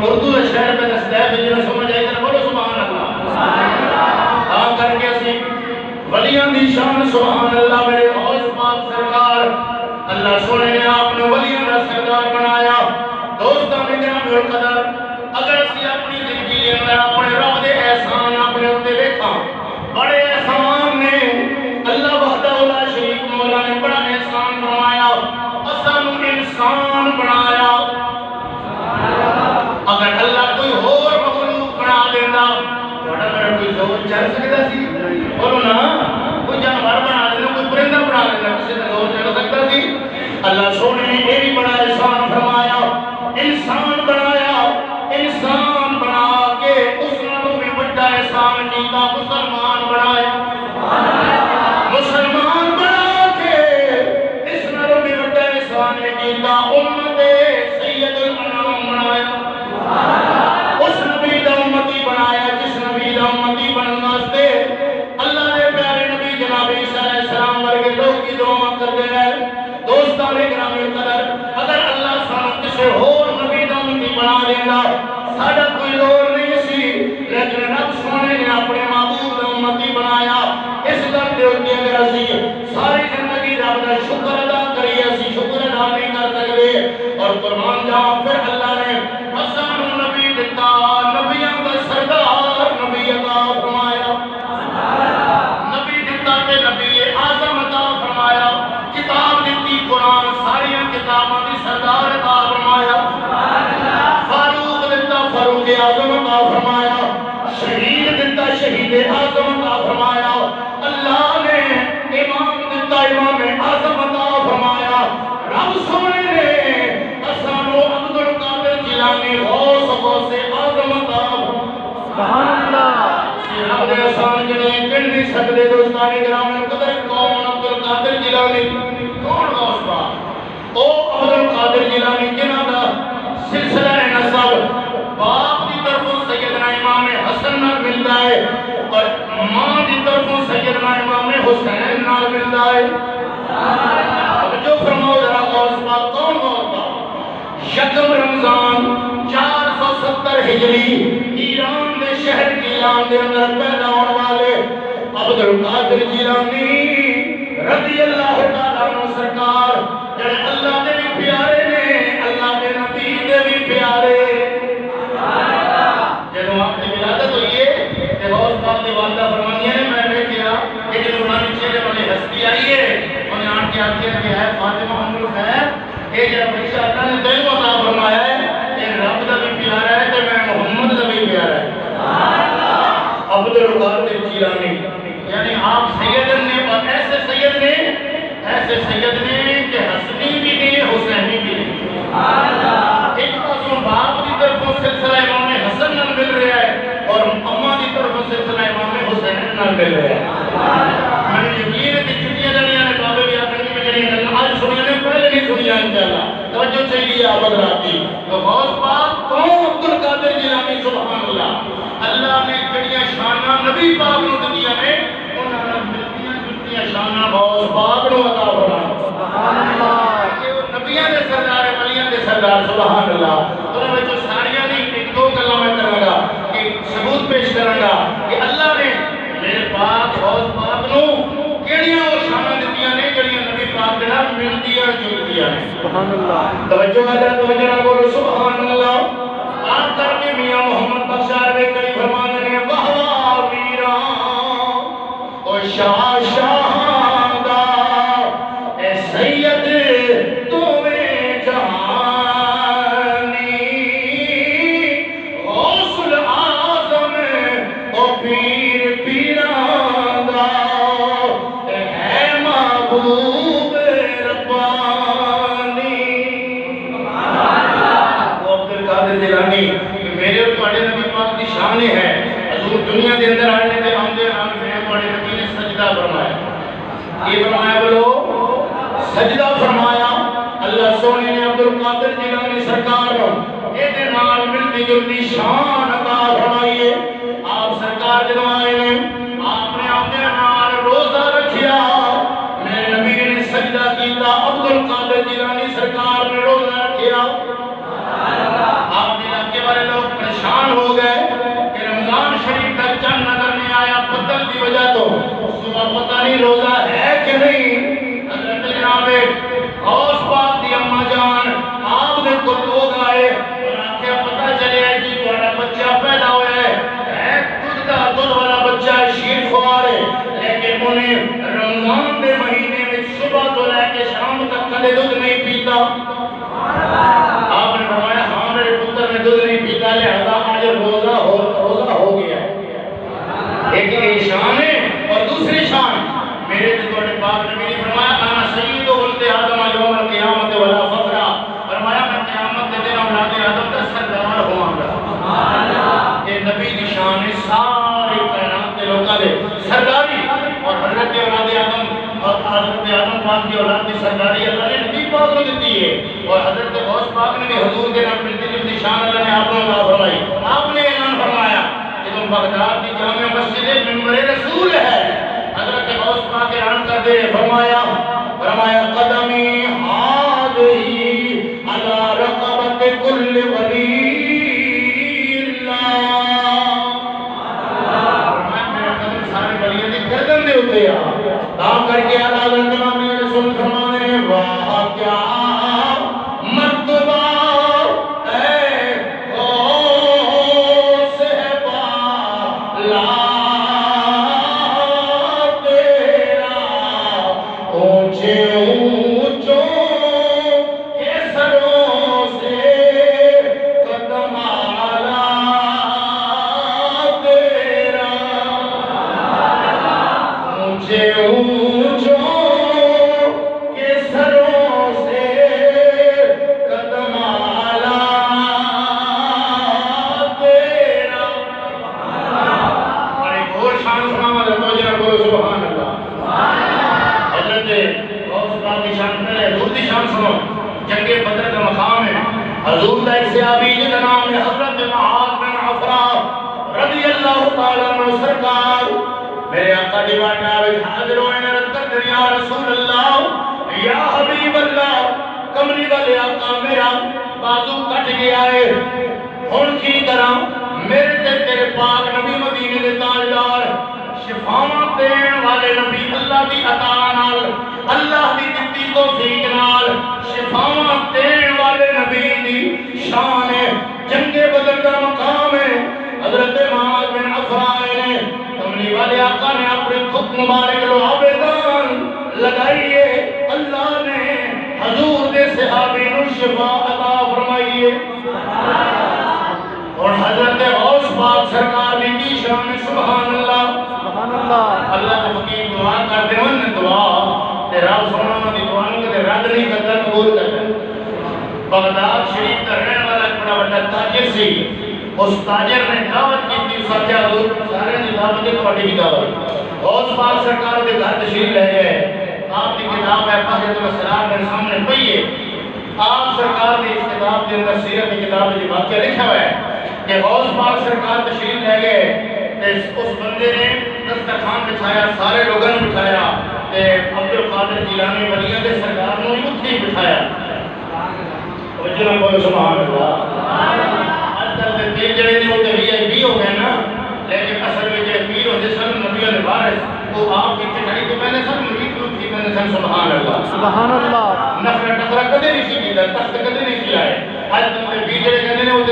S1: اردو کا شعر پہ دستا ہے کہ جنہیں سمجھ آئی تھا بولو سبحان اللہ. ہاں کر کے اسی ولیاں دی شان سبحان اللہ. میرے غوث پاک سرکار اللہ سونے نے آپ نے ولیاں دا سردار بنایا. دوستاں نے گرامی القدر اگر اسی اپنی زندگی کے اندر اپنے رب دے احسان اپنے اوتے دیکھاں بڑے احسان نے اللہ وحدہ لا شریک مولا نے بڑا احسان فرمایا. اسانو انسان بنایا. اگر اللہ کوئی اور مخلوق بنا دینا بڑا میرا کوئی زور چل سکتا سی؟ بولو نا. کوئی جانور بنا دینا، کوئی پرندہ بنا دینا، کسی نے زور چل سکتا سی؟ اللہ سونے نے یہ بھی بڑا احسان فرمایا. انسان بنایا، انسان بنا کے اس نے بھی بڑا احسان کیتا. مسلمان بنایا، مسلمان بنا کے اس نے بھی بڑا احسان کیتا. امت سید الانام بنایا. اس نبی دا امتی بنایا جس نبی دا امتی بننے واسطے اللہ نے پیارے نبی جناب عیسیٰ علیہ السلام ورگے لوگ کی دعا کرتے رہے. دوستان گرامی قدر اگر اللہ سانو کسی اور نبی دا امتی بنا دینا ساڈا کوئی لوڑ نہیں سی، لیکن رب سونے نے اپنے محبوب دا امتی بنایا. اس گل دے اوتے اگر اسی ساری زندگی رب دا شکر ادا کریے اسی شکر ادا نہیں کر سکتے. اور قربان جاؤ پھر اللہ نے اسانو نبی دتا، نبیوں کا سردار نبی عطا فرمایا. نبی دتا کہ نبی اعظم عطا فرمایا. کتاب دیتی قرآن ساری کتاباں دی سردار عطا فرمایا. فاروق دتا فاروق اعظم عطا فرمایا. شہید دتا شہید اعظم عطا فرمایا. اللہ نے امام دتا امام اعظم عطا فرمایا. رب سونے نے اسانو عبد القادر جیلانی غوث غوث اعظم عطا
S2: سبحان اللہ.
S1: رب دے احسان جڑے کہہ نہیں سکدے. دوستان گرامی قدر کون عبد القادر جیلانی؟ کون غوث پاک؟ او عبد القادر جیلانی جنہاں دا سلسلہ نسب باپ دی طرفوں سیدنا امام حسن نال ملدا ہے اور ماں دی طرفوں سیدنا امام حسین نال ملدا ہے. جو فرماؤ ذرا غوث پاک کون غوث پاک؟ یکم رمضان 470 ہجری ایران دے شہر گیلان دے اندر پیدا ہونے والے عبد القادر جیلانی رضی اللہ تعالیٰ عنہ سرکار جڑے اللہ دے بھی پیارے نے، اللہ دے نبی دے بھی پیارے. جدوں آپ نے ولادت ہوئی ہے تے غوث پاک دی والدہ فرمانیاں نے میں نے کیا کہ جو نورانی چہرے والی ہستی آئی ہے انہیں آن کے آخیا کہ ہے فاطمہ ام الخیر یہ جب بچہ اللہ نے تینوں عطا فرمایا ہے کہ رب دا بھی پیارا ہے تے میں محمد دا بھی پیارا ہے. عبد القادر جیلانی یعنی آپ سید نے اور ایسے سید نے کہ حسنی بھی نہیں حسینی بھی نہیں. ایک پاسوں باپ کی طرفوں سلسلہ امام حسن نال مل رہا ہے اور اماں کی طرفوں سلسلہ امام حسین نال مل رہا ہے. میں نے یقین ہے کہ چھٹیاں جڑیاں نے بابے بھی آخر میں جڑیاں گلاں آج سنیاں نے پہلے نہیں سنیاں انشاءاللہ. توجہ چاہیے آپ حضرات کی. تو غوث پاک کون عبد القادر جیلانی سبحان اللہ. اللہ نے جڑیاں شاناں نبی پاک نو دتیاں نے انہاں نال ملدیاں جلدیاں شاناں غوث پاک نو عطا فرمایا.
S2: سبحان اللہ.
S1: کہ وہ نبیاں دے سردار ولیاں دے سردار سبحان اللہ. انہاں وچوں ساریاں دی ایک دو گلاں میں کراں گا کہ ثبوت پیش کراں گا کہ اللہ نے میرے پاک غوث پاک نو کیڑیاں اور شاناں دتیاں نے جڑیاں نبی پاک دے نال ملدیاں جلدیاں نے.
S2: سبحان اللہ.
S1: توجہ ہے توجہ نال بولو سبحان اللہ. آپ کر کے میاں محمد بخشار میں کئی فرمانے نے واہ واہ ویران او شاہ شاہدہ اے سید تمہیں جہانی غوث العظم او پیر پیران دا اے محبوب ربانی. وہ عبد القادر جیلانی کرنی میرے اور تواڈے نبی پاک دی شان ہے حضور دنیا دے اندر آنے تے آندے نال میرے تواڈے نبی نے سجدہ فرمایا یہ فرمایا بولو سجدہ فرمایا اللہ سونے نے عبد القادر جیلانی سرکار نو اے دے نال ملتی جلتی شان عطا فرمائیے آپ سرکار جدوں آئے نے آپ نے آندے نال روزہ رکھیا میرے نبی نے سجدہ کیتا عبد القادر جیلانی سرکار نے روزہ رکھیا آپ نے علاقے والے لوگ پریشان ہو گئے کہ رمضان شریف کا چند نظر نہیں آیا بدل کی وجہ تو صبح پتہ نہیں روزہ ہے کہ نہیں حضرت جناب غوث پاک دی اماں جان آپ نے کو لوگ آئے اور آنکھیں پتہ چلے ہے کہ تمہارا بچہ پیدا ہوا ہے دودھ والا بچہ شیر خوار ہے لیکن انہیں رمضان دے مہینے میں صبح تو لے کے شام تک کدے دودھ نہیں پیتا آپ نے فرمایا ہاں میرے پتر نے دودھ نہیں پیتا لہذا آج روزہ ہو گیا ایک یہ شان ہے اور دوسری شان میرے تواڈے پاک نبی نے فرمایا انا سید ولد آدم یوم القیامت ولا فخر فرمایا میں قیامت کے دن اولاد آدم کا سردار ہوں گا سبحان اللہ یہ نبی کی شان ہے ساری کائنات کے لوگوں دے سرداری اور حضرت اولاد آدم اور حضرت آدم پاک کی اولاد کی سرداری اللہ نے نبی پاک کو دیتی ہے اور حضرت غوث پاک نے بھی حضور کے نام ملتی جلتی شان اللہ نے آپ کو عطا فرمائی آپ نے اعلان فرمایا کہ تم بغداد کی جامع مسجد منبر رسول ہے حضرت غوث پاک اعلان کر دے فرمایا قدمی ہذہی علی رقبت کل ولی گردن دے ہوتے ہیں کام کر کے آدھا گردن میں رسول فرمانے ہیں واہ کیا مرتبہ اے غوث پاک لا تیرا اونچے اونچوں کے سروں سے قدم آلا تیرا اونچے اونچوں کے سروں سے قدم آلا تیرا اور ایک اور شان سناما تو جنہ بولو سبحان اللہ حضرت غوث پاک کی شان پہلے حضور کی شان سنو جنگ بدر کا مقام ہے حضور کا ایک صحابی جن کا نام ہے حضرت معاذ بن عفرا رضی اللہ تعالیٰ عنہ سرکار میرے آقا دی بارگاہ میں حاضر ہوئے نے رد کر دیا یا رسول اللہ یا حبیب اللہ کملی والے آقا میرا بازو کٹ گیا ہے ہن کی طرح میرے تے تیرے پاک نبی مدینے دے تاجدار شفاواں دین والے نبی اللہ دی عطا نال اللہ دی دتی توفیق نال شفاواں دین والے نبی دی شان ہے جنگ بدر کا مقام ہے حضرت معاذ بن عفرا نے کملی والے آقا نے اپنے خود مبارک لو آبدان لگائیے اللہ نے حضور دے صحابی نو شفا عطا فرمائیے اور حضرت غوث پاک سرکار کی شان سبحان اللہ
S2: سبحان اللہ
S1: اللہ کے فقیر دعا کرتے ہیں انہیں دعا تیرا سنانا دی دعا نو کدے رد نہیں کرتا قبول کرتا بغداد شریف کا رہنے والا ایک بڑا بڑا تاجر سی اس تاجر نے دعوت کی تھی ساتھیا حضور سارے نے دعوت کی تواڈی بھی دعوت غوث پاک سرکار دے گھر تشریف لے گئے آپ کی کتاب ہے پاک السلام میرے سامنے پئی ہے آپ سرکار نے اس کتاب کے اندر سیرت کی کتاب میں واقعہ لکھا ہوا ہے کہ غوث پاک سرکار تشریف لے گئے اس بندے نے دسترخوان بچھایا سارے لوگوں نے بٹھایا عبد القادر جیلانی ولیاں دے سرکار نے اتھے بٹھایا وجہ بولو سبحان اللہ آج کل کے پیر جڑے نے وہ وی آئی پی ہو گئے نا لیکن اصل میں جو پیر ہوتے سن نبیوں نے وارث وہ آپ کی چڑھائی تو میں نے سب مرید کیوں تھی میں نے سن سبحان اللہ
S2: سبحان اللہ
S1: نفرت ٹکرا کدے نہیں سی کیتا تخت کدے نہیں سی لائے آج کل کے پیر جڑے کہتے ہیں وہ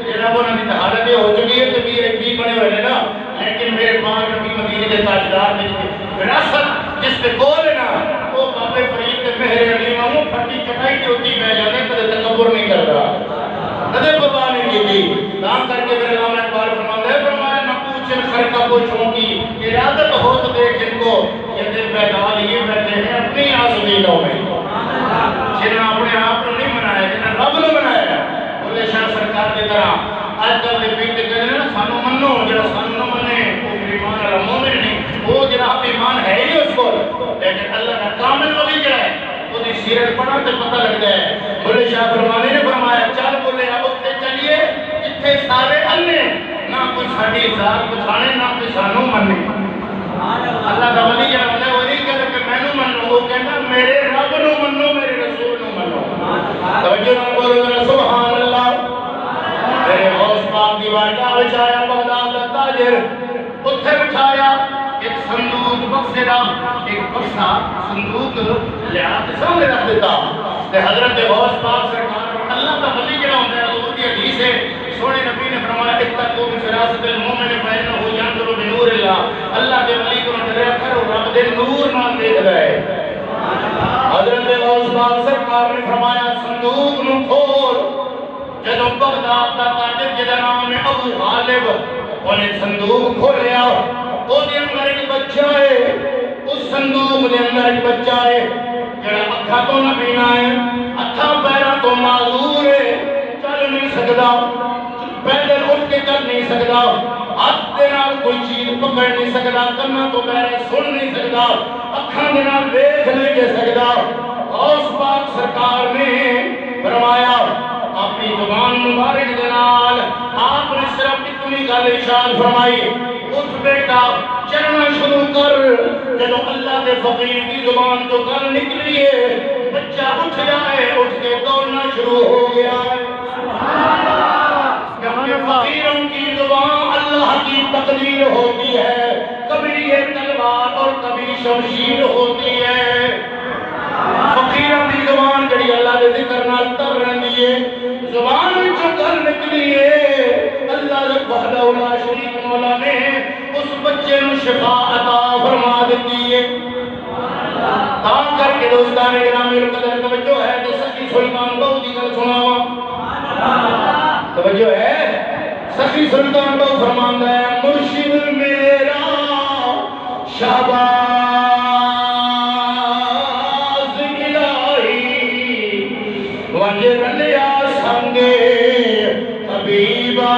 S1: جڑا وہ نبی حالت یہ ہو چکی ہے کہ پیر ایک پیر بنے ہوئے نا لیکن میرے پاک نبی مدینے کے تاجدار نے وراثت جس پہ گول ہے نا وہ بابے فرید کے مہر علی ماموں پھٹی چٹائی کی ہوتی میں جانے کدے تکبر نہیں کر رہا کدے بابا نہیں کی تھی کام کر کے میرے نام اقبال فرماتا ہے فرمایا نہ پوچھیں خر کا پوچھوں کی ارادت ہو تو دیکھ ان کو یہ دل بیٹھا لیے بیٹھے ہیں اپنی آسودیدوں میں جنہوں اپنے آپ کو نہیں منایا جنہوں رب نے منایا بولے شاہ سرکار نے طرح آج کل دے پیٹ کہتے ہیں نا سانو منو جڑا سانو نہ منے وہ ایمان والا مومن نہیں وہ جناب ایمان ہے ہی اس کو لیکن اللہ کا کامل ولی جڑا ہے وہ دی سیرت پڑھا تے پتہ لگتا ہے بولے شاہ فرمانے نے فرمایا چل بولے اب اتنے چلیے جتھے سارے انے نہ کوئی ساڈی ذات پچھانے نہ کوئی سانو منے اللہ کا ولی جڑا ہے وہ نہیں کہتا کہ میں نو منو وہ کہتا میرے رب نو منو میرے رسول نو منو توجہ نہ بولو ذرا سبحان اللہ میرے غوث پاک دی بارگاہ وچ آیا بغداد دا تاجر اتھے بٹھایا ایک صندوق بکسے دا ایک بکسا صندوق لیا تے سامنے رکھ دیتا تے حضرت غوث پاک سرکار اللہ کا ولی جڑا ہوندا ہے حضور دی حدیث ہے سونے نبی نے فرمایا اتقوا بفراست المؤمن فانه ينظر بنور اللہ اللہ کے ولی کو ڈریا کرو رب دے نور نال دیکھدا ہے حضرت غوث پاک سرکار نے فرمایا صندوق نو کھول جدو بغداد دا تاجر جدا نام ہے ابو غالب انہیں صندوق کھولیا وہ دے اندر ایک بچہ ہے اس صندوق دے اندر ایک بچہ ہے جڑا اکھا تو نہ بینا ہے ہتھاں پیراں تو معذور ہے چل نہیں سکدا پیدل اٹھ کے چل نہیں سکدا ہاتھ دے نال کوئی چیز پکڑ نہیں سکدا کنا تو بہرے سن نہیں سکدا اکھاں دے نال دیکھ نہیں سکدا غوث پاک سرکار نے فرمایا اپنی زبان مبارک دے نال آپ نے صرف اتنی گل ارشاد فرمائی اٹھ بیٹا چلنا شروع کر جب اللہ کے فقیر کی زبان تو گل نکلی ہے بچہ اٹھ جائے اٹھ کے دوڑنا شروع ہو گیا ہے کیونکہ فقیروں کی زبان اللہ کی تقدیر ہوتی ہے کبھی یہ تلوار اور کبھی شمشیر ہوتی ہے فقیروں کی زبان جڑی اللہ کے ذکر نال تر رہندی ہے زبان وچوں گل نکلی ہے اللہ وحدہ لا شریک مولا نے اس بچے نو شفا عطا فرما دیتی ہے تاں کر کے دوستان گرامی قدر توجہ ہے تو سخی سلطان بہو دی گل سناواں توجہ ہے سخی سلطان بہو فرماندا ہے مرشد میرا شہباز الہی وجر لیا سنگے حبیبا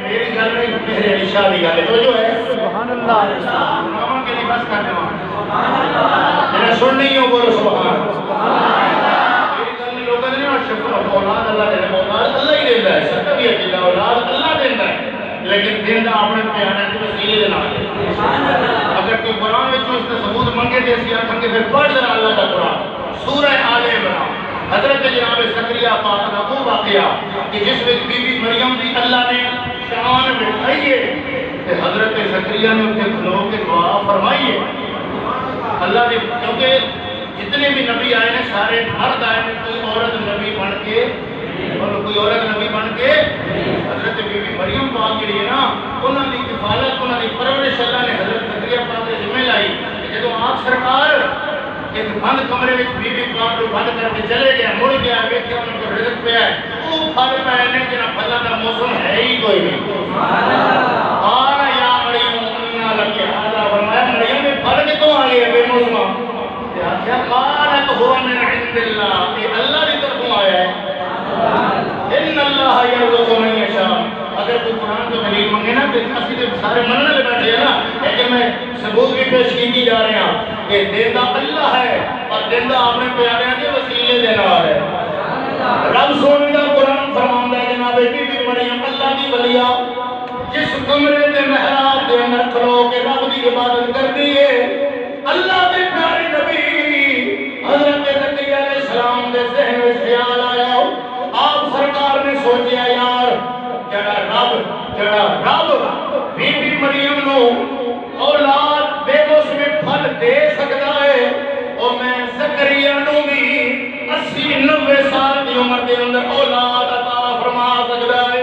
S1: میری گل نہیں میرے علی شاہ دی گل ہے تو جو ہے
S2: سبحان اللہ
S1: نامہ کے لیے بس کر دے جنہیں سن نہیں ہو بولو سبحان میری گل نہیں لوگوں نے اور شکر اولاد اللہ دے اولاد اللہ ہی دیتا ہے سب بھی عقیدہ اولاد اللہ دیتا ہے لیکن دینا اپنے پیارے کے وسیلے دے نال اگر کوئی قرآن میں اس نے ثبوت منگے دے سی آخر کے پھر پڑھ دینا اللہ کا قرآن سورہ آل عمران حضرت جناب زکریا پاک کا وہ واقعہ کہ جس میں بی بی مریم دی اللہ نے شان بٹھائیے کہ حضرت زکریا نے ان کے کھلو کے دعا فرمائیے اللہ نے کیونکہ جتنے بھی نبی آئے ہیں سارے مرد آئے ہیں کوئی عورت نبی بن کے اور کوئی عورت نبی بن کے حضرت بی بی مریم پاک کے لیے نا انہوں نے کفالت انہوں نے پرورش اللہ نے حضرت زکریا پاک کے ذمہ لائی کہ جب آپ سرکار ایک بند کمرے میں بی بی پاک کو بند کر کے چلے گیا مڑ گیا ویکھیا ان کو رزق پہ ہے وہ پھل پہ ہے جنا پھلاں دا موسم ہے ہی کوئی نہیں قال یا مریم انا لک ھذا فرمایا مریم میں پھل کتوں آ گئے بے موسم کیا قالت هو من عند اللہ یہ اللہ کی طرفوں آیا ہے ان اللہ یرزق من یشاء اگر کوئی قرآن کو دلیل منگے نا تو اسی تو سارے مننے لے بیٹھے ہیں نا لیکن میں ثبوت بھی پیش کی جا رہے ہیں کہ دیندہ اللہ ہے اور دیندہ اپنے پیارے کے وسیلے دینا ہے رب سونے کا قرآن فرماتا ہے جناب بی بی مریم اللہ کی ولیہ جس کمرے کے محراب کے اندر کھلو کے رب کی عبادت کر دیے اللہ کے پیارے نبی حضرت زکریا علیہ السلام کے ذہن میں خیال آیا آپ سرکار نے سوچیا یار جڑا رب بی بی مریم نو اولاد بے موسم پھل دے سکتا ہے اور میں زکریا نو بھی 80-90 سال کی عمر کے اندر اولاد عطا فرما سکتا ہے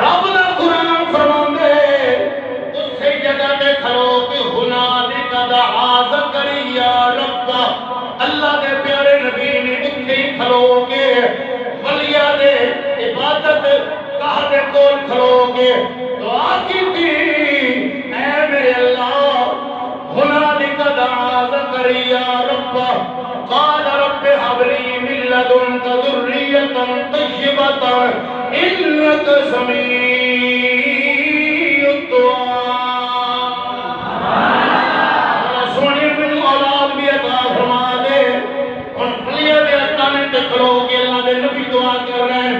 S1: رب دا قرآن فرماندے اسی جگہ پہ کھلو کہ ہنالک دعا زکریا ربہ اللہ دے پیارے نبی نے اتنے ہی کھلو کے ولیہ دے عبادت کہا دے کول کھلو کے دعا کی تھی اے میرے اللہ ہنالک دعا زکریا ربہ قال رب هب لي من لدنك ذرية طيبة إنك سميع الدعاء سونے من اولاد بھی عطا فرما دے ان فلیہ دے استانے تے کھلو کے اللہ دے نبی دعا کر رہے ہیں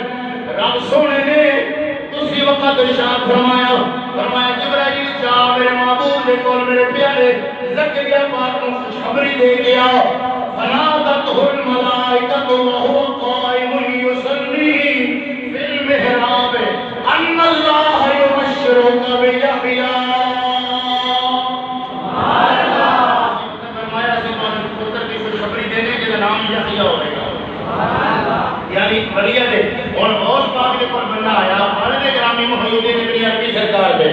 S1: رب سونے نے اسی وقت ارشاد فرمایا جبرائیل چاہ میرے معبود دے کول میرے پیارے زکریا پاک کو خوشخبری دے گیا فنادته الملائكة وهو قائم يصلي في المحراب أن الله يبشرك بيحيى فرمایا سی پتر کی خوشخبری دینے کے نام یحییٰ ہوئے گا یعنی ولیہ دے اور غوث پاک کے پر بننا آیا والد گرامی محی الدین ابن عربی سرکار دے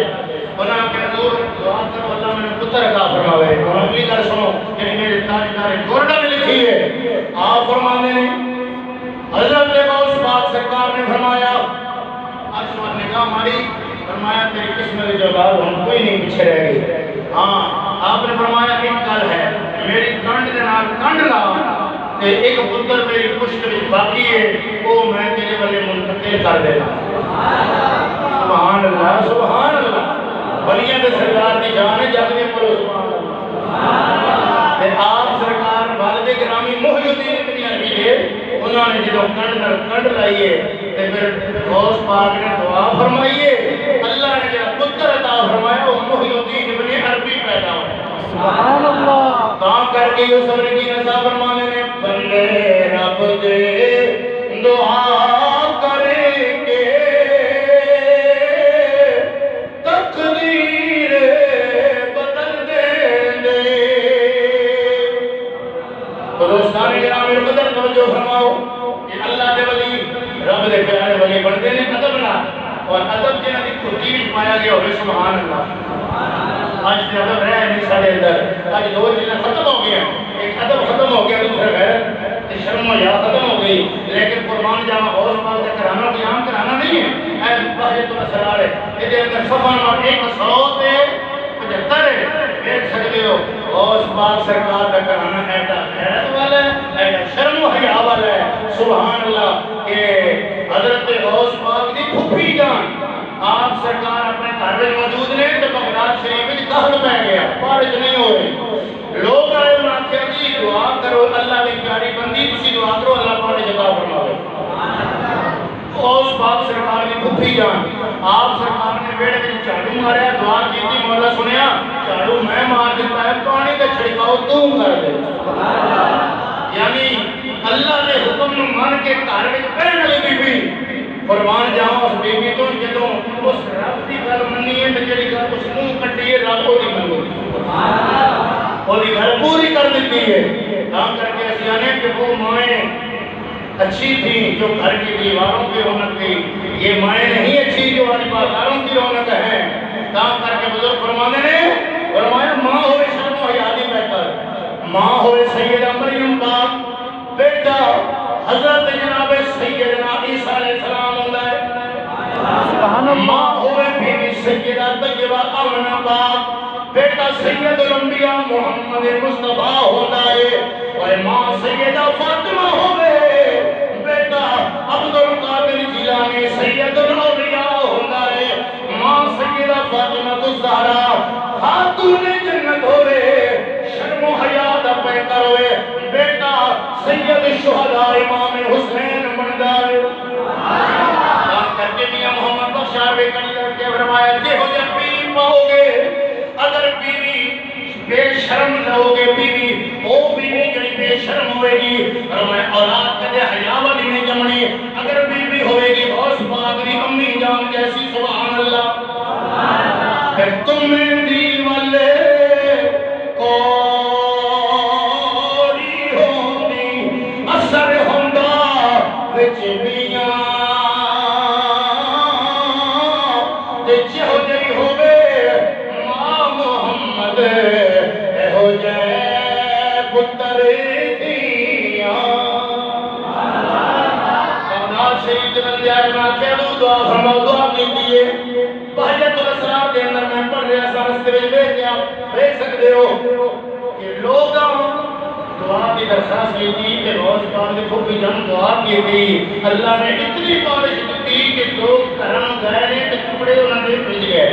S1: انہاں کہ حضور دعا کرو اللہ میں پتر عطا فرماوے اور اگلی گل سنو کہ میرے تاجدار گورڈا میں لکھی ہے آپ فرمانے نے حضرت غوث پاک سرکار نے فرمایا آسمان نگاہ ماری فرمایا تیری قسمت جو اولاد ہم کوئی نہیں پیچھے رہ گئی ہاں آپ نے فرمایا ایک گل ہے میری کنڈ دے نال کنڈ لا تے ایک پتر میری پشت وچ باقی ہے وہ میں تیرے والے منتقل کر دینا سبحان اللہ ولیاں دے سرکار دی جان ہے جگ دے بولو سبحان اللہ تے آپ سرکار والد گرامی محی الدین ابن عربی دے انہوں نے جدوں کنڈ لائیے تے پھر غوث پاک نے دعا فرمائیے اللہ نے جڑا پتر عطا فرمایا وہ محی الدین ابن عربی پیدا ہوئے
S2: سبحان اللہ
S1: کام کر کے یہ صبر کی نسا فرمانے نے بندے رب دے دعا کرے کے تقدیر بدل دے دے دوستان گرامی قدر توجہ فرماؤ کہ اللہ دے ولی رب دے پیارے ولی بندے نے ادب نہ اور ادب جنہاں دی کھوٹی وچ پایا گیا ہوئے سبحان اللہ آج سے ادب رہے نہیں سارے اندر آج دو چیزیں ختم ہو گیا ایک ادب ختم ہو گیا دوسرا غیرت شرم و حیا ختم ہو گئی لیکن قربان جاوا اور بات کا کرانا قیام کرانا نہیں ہے اے باہر تو سرار ہے یہ اندر صفحہ نمبر 175 ہے دیکھ سکتے ہو غوث پاک سرکار کا کرانا ایڈا غیرت والا ہے ایڈا شرم و حیا والا ہے سبحان اللہ کہ حضرت غوث پاک دی پھپھی جان عہد پہ گیا بارش نہیں ہو رہی لوگ آئے انہوں نے کہا جی دعا کرو اللہ کی پیاری بندی تسی دعا کرو اللہ بارش عطا فرماوے اس باپ سرکار کی پھپھی جان آپ سرکار نے بیڑے میں جھاڑو ماریا دعا کی تھی مولا سنیا جھاڑو میں مار دیتا ہے پانی کا چھڑکاؤ تم کر دے یعنی اللہ نے حکم مان کے گھر میں پہن والی بی بی قربان جاؤں اس بی بی تو جدوں اس رب کی گل مننی ہے تے جڑی گل اس منہ کٹی ہے رب دی منو وہ دی گل پوری کر دیتی ہے کام کر کے اسی آنے کہ وہ مائیں اچھی تھی جو گھر کی دیواروں کی رونق تھی یہ مائیں نہیں اچھی جو آج بازاروں کی رونق ہے کام کر کے بزرگ فرمانے نے فرمایا ماں ہوئے شرم و حیاء بہتر ماں ہوئے سیدہ مریم پاک بیٹا حضرت جناب سیدنا عیسیٰ علیہ السلام ہوتا ہے ماں ہوئے بیوی سیدہ طیبہ آمنہ پاک بیٹا سید الانبیاء محمد مصطفیٰ ہوتا ہے اور ماں سیدہ فاطمہ ہوئے بیٹا عبدالقادر جیلانی سید الاولیاء ہوتا ہے ماں سیدہ فاطمہ الزہرا خاتون جنت ہوئے شرم و حیاء دا پیکر ہوئے بیٹا سید الشہداء امام حسین مندار کرتے میاں محمد بخشار بے کڑی لڑکے فرمایا جے ہو جے بیوی پاؤ گے اگر بیوی بے شرم لو گے بیوی او بیوی جڑی بے شرم ہوئے گی فرمایا اولاد کدے حیا والی نہیں جمنی اگر بیوی ہوئے گی غوث پاک دی امی جان جیسی سبحان اللہ پھر تمہیں دی والے کوری ہوندی اثر ہوندا وچ میاں تے جہو جئی ہوے ماں محمد ہو جائے پتر دیاں اولاد شہید بندے آئے نا کہ وہ دعا فرماؤ دعا کیجئے بحجت الاسرار کے اندر میں پڑھ رہا سا رستے میں بیٹھ آپ دیکھ سکتے ہو کہ لوگاں دعا کی درخواست کی تھی کہ روز پاک نے پھوپھی جان دعا کی تھی اللہ نے اتنی بارش دی کہ لوگ گھراں گئے نے تے کپڑے انہاں دے بھیج گئے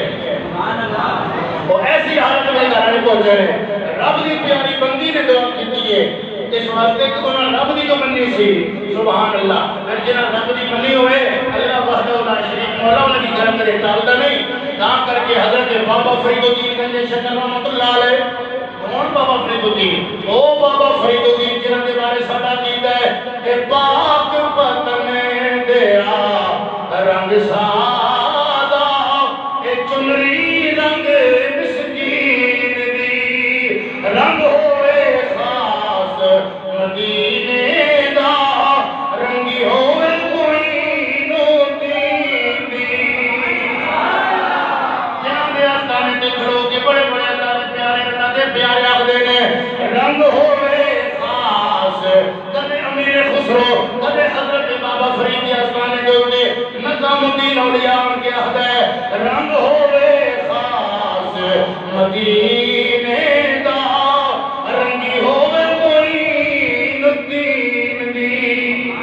S1: وہ ایسی حالت میں گھراں پہنچے ہیں رب دی پیاری بندی نے دعا کی ہے اس واسطے کہ انہاں رب دی جو منی سی سبحان اللہ جنہاں رب دی منی ہوئے اللہ وحدہ لا شریک مولا انہاں دی گھر کرے ٹالتا نہیں کام کر کے حضرت بابا فرید الدین گنج شکر رحمت اللہ علیہ کون بابا فرید الدین او بابا فرید الدین جنہاں دے بارے ساڈا کیتا ہے کہ پاک وطن دیا رنگ سادہ اے چنری رنگ مسکین دی رنگ ہوئے خاص مدینے دا رنگی ہوئے معین الدین دی جنہاں دے آستانے تے کھڑو کے بڑے بڑے اللہ دے پیارے آخدے نے رنگ ہوئے خاص کدے امیر خسرو کدے حضرت بابا فرید آستانے دے ہوتے نظام الدین اولیاء ان کے عہد ہے رنگ ہوئے خاص مدینے دا رنگی ہوئے معین الدین دی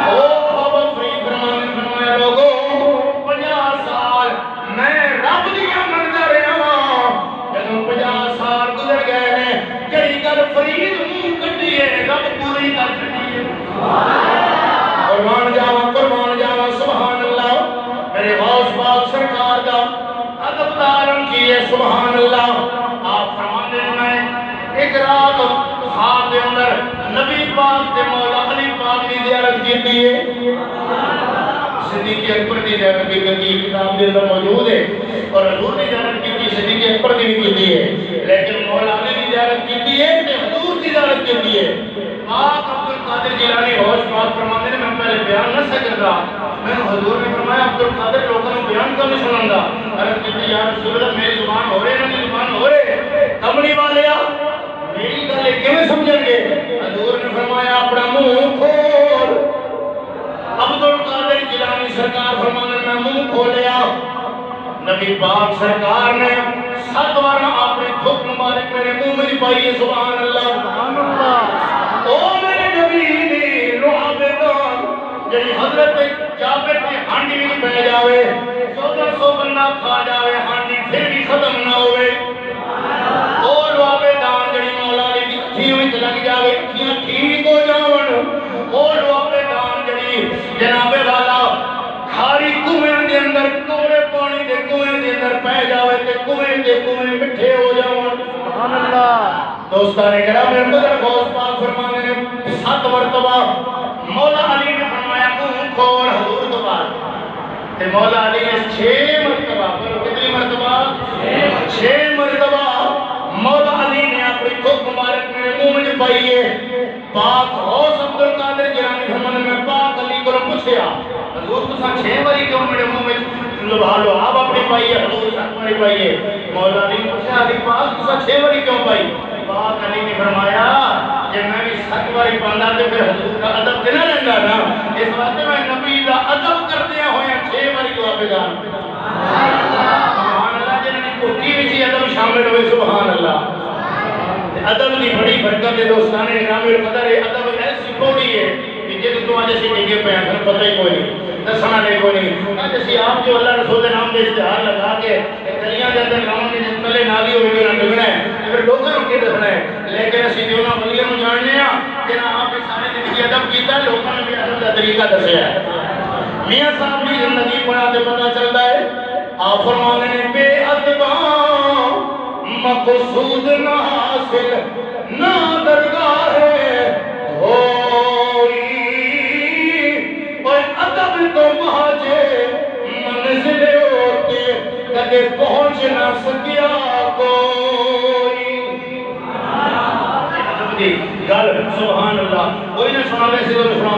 S1: او بابا فرید فرمایا لوگوں 50 سال میں رب دیا منتا رہا ہوں جدوں 50 سال گزر گئے نے جڑی گل فرید منہ کڈی ہے رب پوری کر چڑی ہے قربان جاواں سبحان اللہ میرے غوث پاک سرکار دا ادب دارم کیے سبحان اللہ آپ فرمانے میں ایک رات خواب دے اندر نبی پاک تے مولا علی پاک کی زیارت کی ہے صدیق اکبر کی زیارت کی کتاب دے اندر موجود ہے اور حضور نے زیارت کی صدیق اکبر کی بھی کی ہے لیکن مولا علی کی زیارت کی ہے تے حضور کی زیارت کی ہے آپ عبدالقادر جیلانی غوث پاک فرمانے نے میں پہلے بیان نہ سکر رہا میں حضور نے فرمایا عبدالقادر لوگوں نے بیان کم نہیں سنن دا عرض کہتے یا رسول اللہ میری زبان ہو رہے میری زبان ہو رہے کمڑی والے میری گل کیویں سمجھن گے حضور نے فرمایا اپنا منہ کھول عبدالقادر جیلانی سرکار فرمانے میں منہ کھولیا نبی پاک سرکار نے 7 بار اپنے تھوک مبارک میرے منہ میں پائی سبحان اللہ او میرے نبی دی لعابدان جی حضرت جابر کی ہانڈی بھی پہ جاوے 1400 بندہ کھا جاوے ہانڈی پھر بھی ختم نہ ہوئے تمہیں مٹھے ہو جاؤں.
S2: سبحان اللہ.
S1: دوستان کرام میرے قدر غوث پاک فرمانے نے 7 مرتبہ مولا علی نے فرمایا منہ کھول حضور کے بعد. تے مولا علی نے 6 مرتبہ کتنی مرتبہ 6 مرتبہ مولا علی نے اپنی تھوک مبارک میں منہ میں پائی ہے. پاک غوث عبد القادر جیلانی فرمانے میں پاک علی کو پوچھیا حضور تو 6 باری کیوں میرے منہ میں لبھالو آپ اپنی پائی ہے حضور 7 باری پائی ہے. مولا علی پوچھا علی پاک تو 6 باری کیوں پائی؟ پاک علی نے فرمایا کہ میں بھی 7 باری پاندہ تو پھر حضور کا ادب دینا رہنگا نا اس واسطے میں نبی کا ادب کردیا ہوئے 6 باری کو آپ جان. سبحان اللہ جنہوں نے کوٹی بھی ادب شامل ہوئے. سبحان اللہ. ادب کی بڑی برکت ہے دوستان اکرام القدر. ادب ایسی پوڑی ہے کہ جن تو آج اسی ڈگے پہ ہیں پتہ ہی کوئی نہیں دسنا نہیں کوئی نہیں. آج اسی آپ جو اللہ رسول نام کے اشتہار لگا کے گلیاں کے اندر گاؤں کے جن تلے نالی ہوئے جو نہ ڈگنا ہے پھر لوگوں کے دسنا ہے. لیکن اسی دیونا ولیوں میں جاننے ہیں کہ آپ نے سارے زندگی ادب کیتا ہے لوگوں نے بھی ادب کا طریقہ دسیا ہے. میاں صاحب کی زندگی پڑھا تو پتہ چلتا ہے آپ فرمانے نے بے ادباں مقصود نہ حاصل نہ درگاہ ہوئی اور ادب تو مہاجے منزل ہوتے کدے پہنچ نہ سکیا کوئی. ادب دی گل سبحان اللہ کوئی نہ سنا ویسے تو سنا